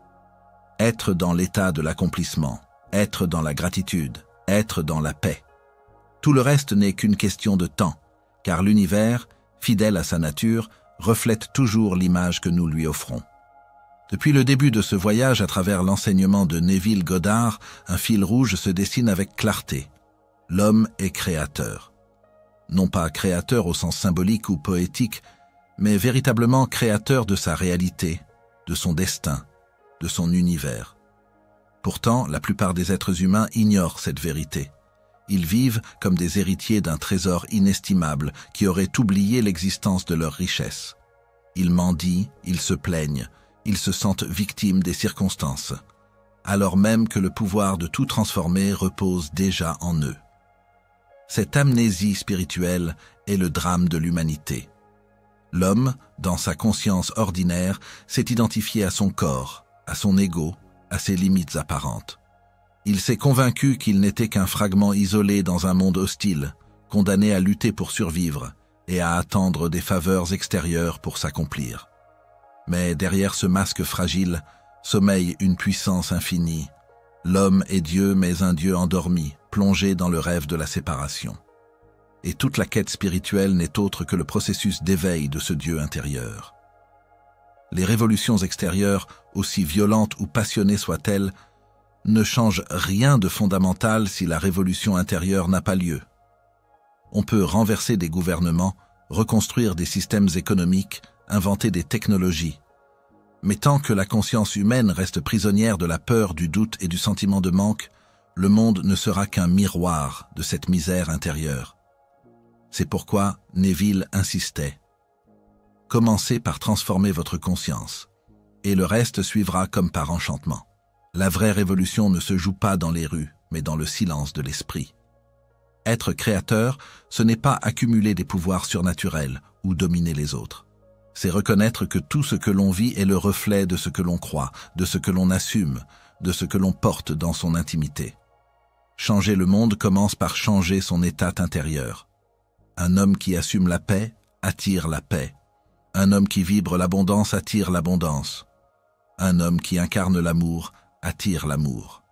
Être dans l'état de l'accomplissement, être dans la gratitude, être dans la paix. Tout le reste n'est qu'une question de temps, car l'univers, fidèle à sa nature, reflète toujours l'image que nous lui offrons. Depuis le début de ce voyage à travers l'enseignement de Neville Goddard, un fil rouge se dessine avec clarté. L'homme est créateur. Non pas créateur au sens symbolique ou poétique, mais véritablement créateur de sa réalité, de son destin, de son univers. Pourtant, la plupart des êtres humains ignorent cette vérité. Ils vivent comme des héritiers d'un trésor inestimable qui aurait oublié l'existence de leur richesse. Ils mendient, ils se plaignent, ils se sentent victimes des circonstances, alors même que le pouvoir de tout transformer repose déjà en eux. Cette amnésie spirituelle est le drame de l'humanité. L'homme, dans sa conscience ordinaire, s'est identifié à son corps, à son ego, à ses limites apparentes. Il s'est convaincu qu'il n'était qu'un fragment isolé dans un monde hostile, condamné à lutter pour survivre et à attendre des faveurs extérieures pour s'accomplir. Mais derrière ce masque fragile, sommeille une puissance infinie. L'homme est Dieu, mais un Dieu endormi, plongé dans le rêve de la séparation. Et toute la quête spirituelle n'est autre que le processus d'éveil de ce Dieu intérieur. Les révolutions extérieures, aussi violentes ou passionnées soient-elles, ne changent rien de fondamental si la révolution intérieure n'a pas lieu. On peut renverser des gouvernements, reconstruire des systèmes économiques, inventer des technologies. Mais tant que la conscience humaine reste prisonnière de la peur, du doute et du sentiment de manque, le monde ne sera qu'un miroir de cette misère intérieure. C'est pourquoi Neville insistait. Commencez par transformer votre conscience, et le reste suivra comme par enchantement. La vraie révolution ne se joue pas dans les rues, mais dans le silence de l'esprit. Être créateur, ce n'est pas accumuler des pouvoirs surnaturels ou dominer les autres. C'est reconnaître que tout ce que l'on vit est le reflet de ce que l'on croit, de ce que l'on assume, de ce que l'on porte dans son intimité. Changer le monde commence par changer son état intérieur. Un homme qui assume la paix attire la paix. Un homme qui vibre l'abondance attire l'abondance. Un homme qui incarne l'amour attire l'amour.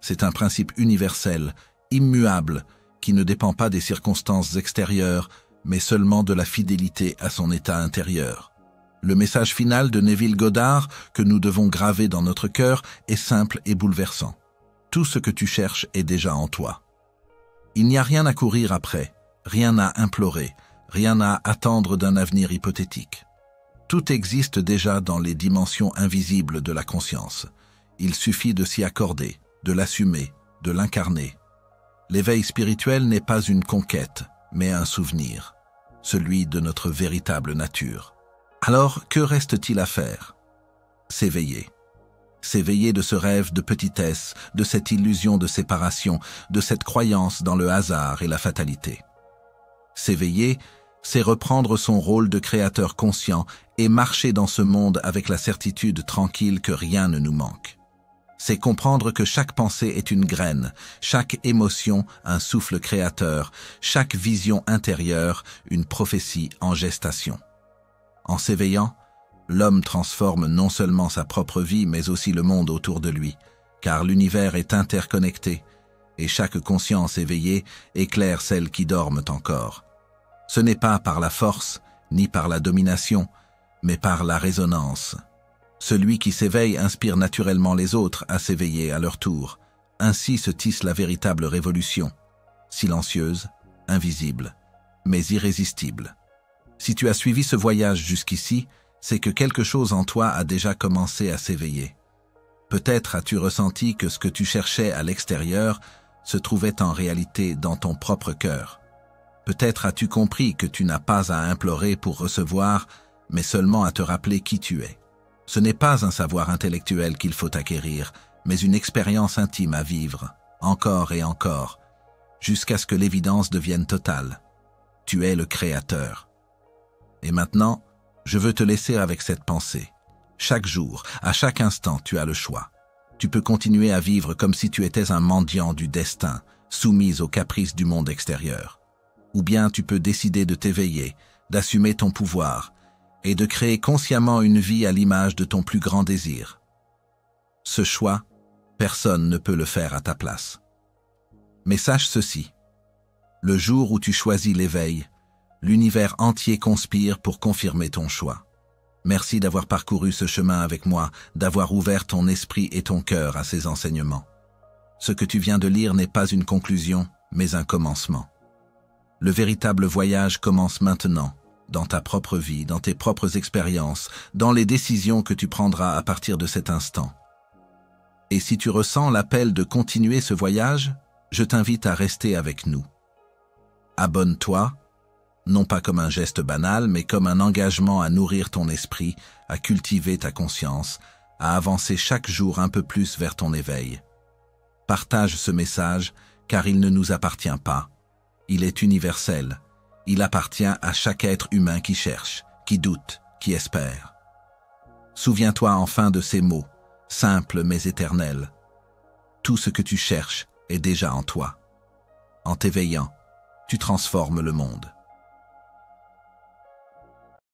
C'est un principe universel, immuable, qui ne dépend pas des circonstances extérieures, mais seulement de la fidélité à son état intérieur. Le message final de Neville Goddard, que nous devons graver dans notre cœur, est simple et bouleversant. Tout ce que tu cherches est déjà en toi. Il n'y a rien à courir après, rien à implorer, rien à attendre d'un avenir hypothétique. Tout existe déjà dans les dimensions invisibles de la conscience. Il suffit de s'y accorder, de l'assumer, de l'incarner. L'éveil spirituel n'est pas une conquête, mais un souvenir, celui de notre véritable nature. Alors, que reste-t-il à faire? S'éveiller. S'éveiller de ce rêve de petitesse, de cette illusion de séparation, de cette croyance dans le hasard et la fatalité. S'éveiller, c'est reprendre son rôle de créateur conscient et marcher dans ce monde avec la certitude tranquille que rien ne nous manque. C'est comprendre que chaque pensée est une graine, chaque émotion un souffle créateur, chaque vision intérieure une prophétie en gestation. En s'éveillant, l'homme transforme non seulement sa propre vie mais aussi le monde autour de lui, car l'univers est interconnecté et chaque conscience éveillée éclaire celles qui dorment encore. Ce n'est pas par la force, ni par la domination, mais par la résonance. Celui qui s'éveille inspire naturellement les autres à s'éveiller à leur tour. Ainsi se tisse la véritable révolution, silencieuse, invisible, mais irrésistible. Si tu as suivi ce voyage jusqu'ici, c'est que quelque chose en toi a déjà commencé à s'éveiller. Peut-être as-tu ressenti que ce que tu cherchais à l'extérieur se trouvait en réalité dans ton propre cœur. Peut-être as-tu compris que tu n'as pas à implorer pour recevoir, mais seulement à te rappeler qui tu es. Ce n'est pas un savoir intellectuel qu'il faut acquérir, mais une expérience intime à vivre, encore et encore, jusqu'à ce que l'évidence devienne totale. Tu es le créateur. Et maintenant, je veux te laisser avec cette pensée. Chaque jour, à chaque instant, tu as le choix. Tu peux continuer à vivre comme si tu étais un mendiant du destin, soumis aux caprices du monde extérieur. Ou bien tu peux décider de t'éveiller, d'assumer ton pouvoir et de créer consciemment une vie à l'image de ton plus grand désir. Ce choix, personne ne peut le faire à ta place. Mais sache ceci, le jour où tu choisis l'éveil, l'univers entier conspire pour confirmer ton choix. Merci d'avoir parcouru ce chemin avec moi, d'avoir ouvert ton esprit et ton cœur à ces enseignements. Ce que tu viens de lire n'est pas une conclusion, mais un commencement. Le véritable voyage commence maintenant, dans ta propre vie, dans tes propres expériences, dans les décisions que tu prendras à partir de cet instant. Et si tu ressens l'appel de continuer ce voyage, je t'invite à rester avec nous. Abonne-toi, non pas comme un geste banal, mais comme un engagement à nourrir ton esprit, à cultiver ta conscience, à avancer chaque jour un peu plus vers ton éveil. Partage ce message, car il ne nous appartient pas. Il est universel. Il appartient à chaque être humain qui cherche, qui doute, qui espère. Souviens-toi enfin de ces mots, simples mais éternels. Tout ce que tu cherches est déjà en toi. En t'éveillant, tu transformes le monde.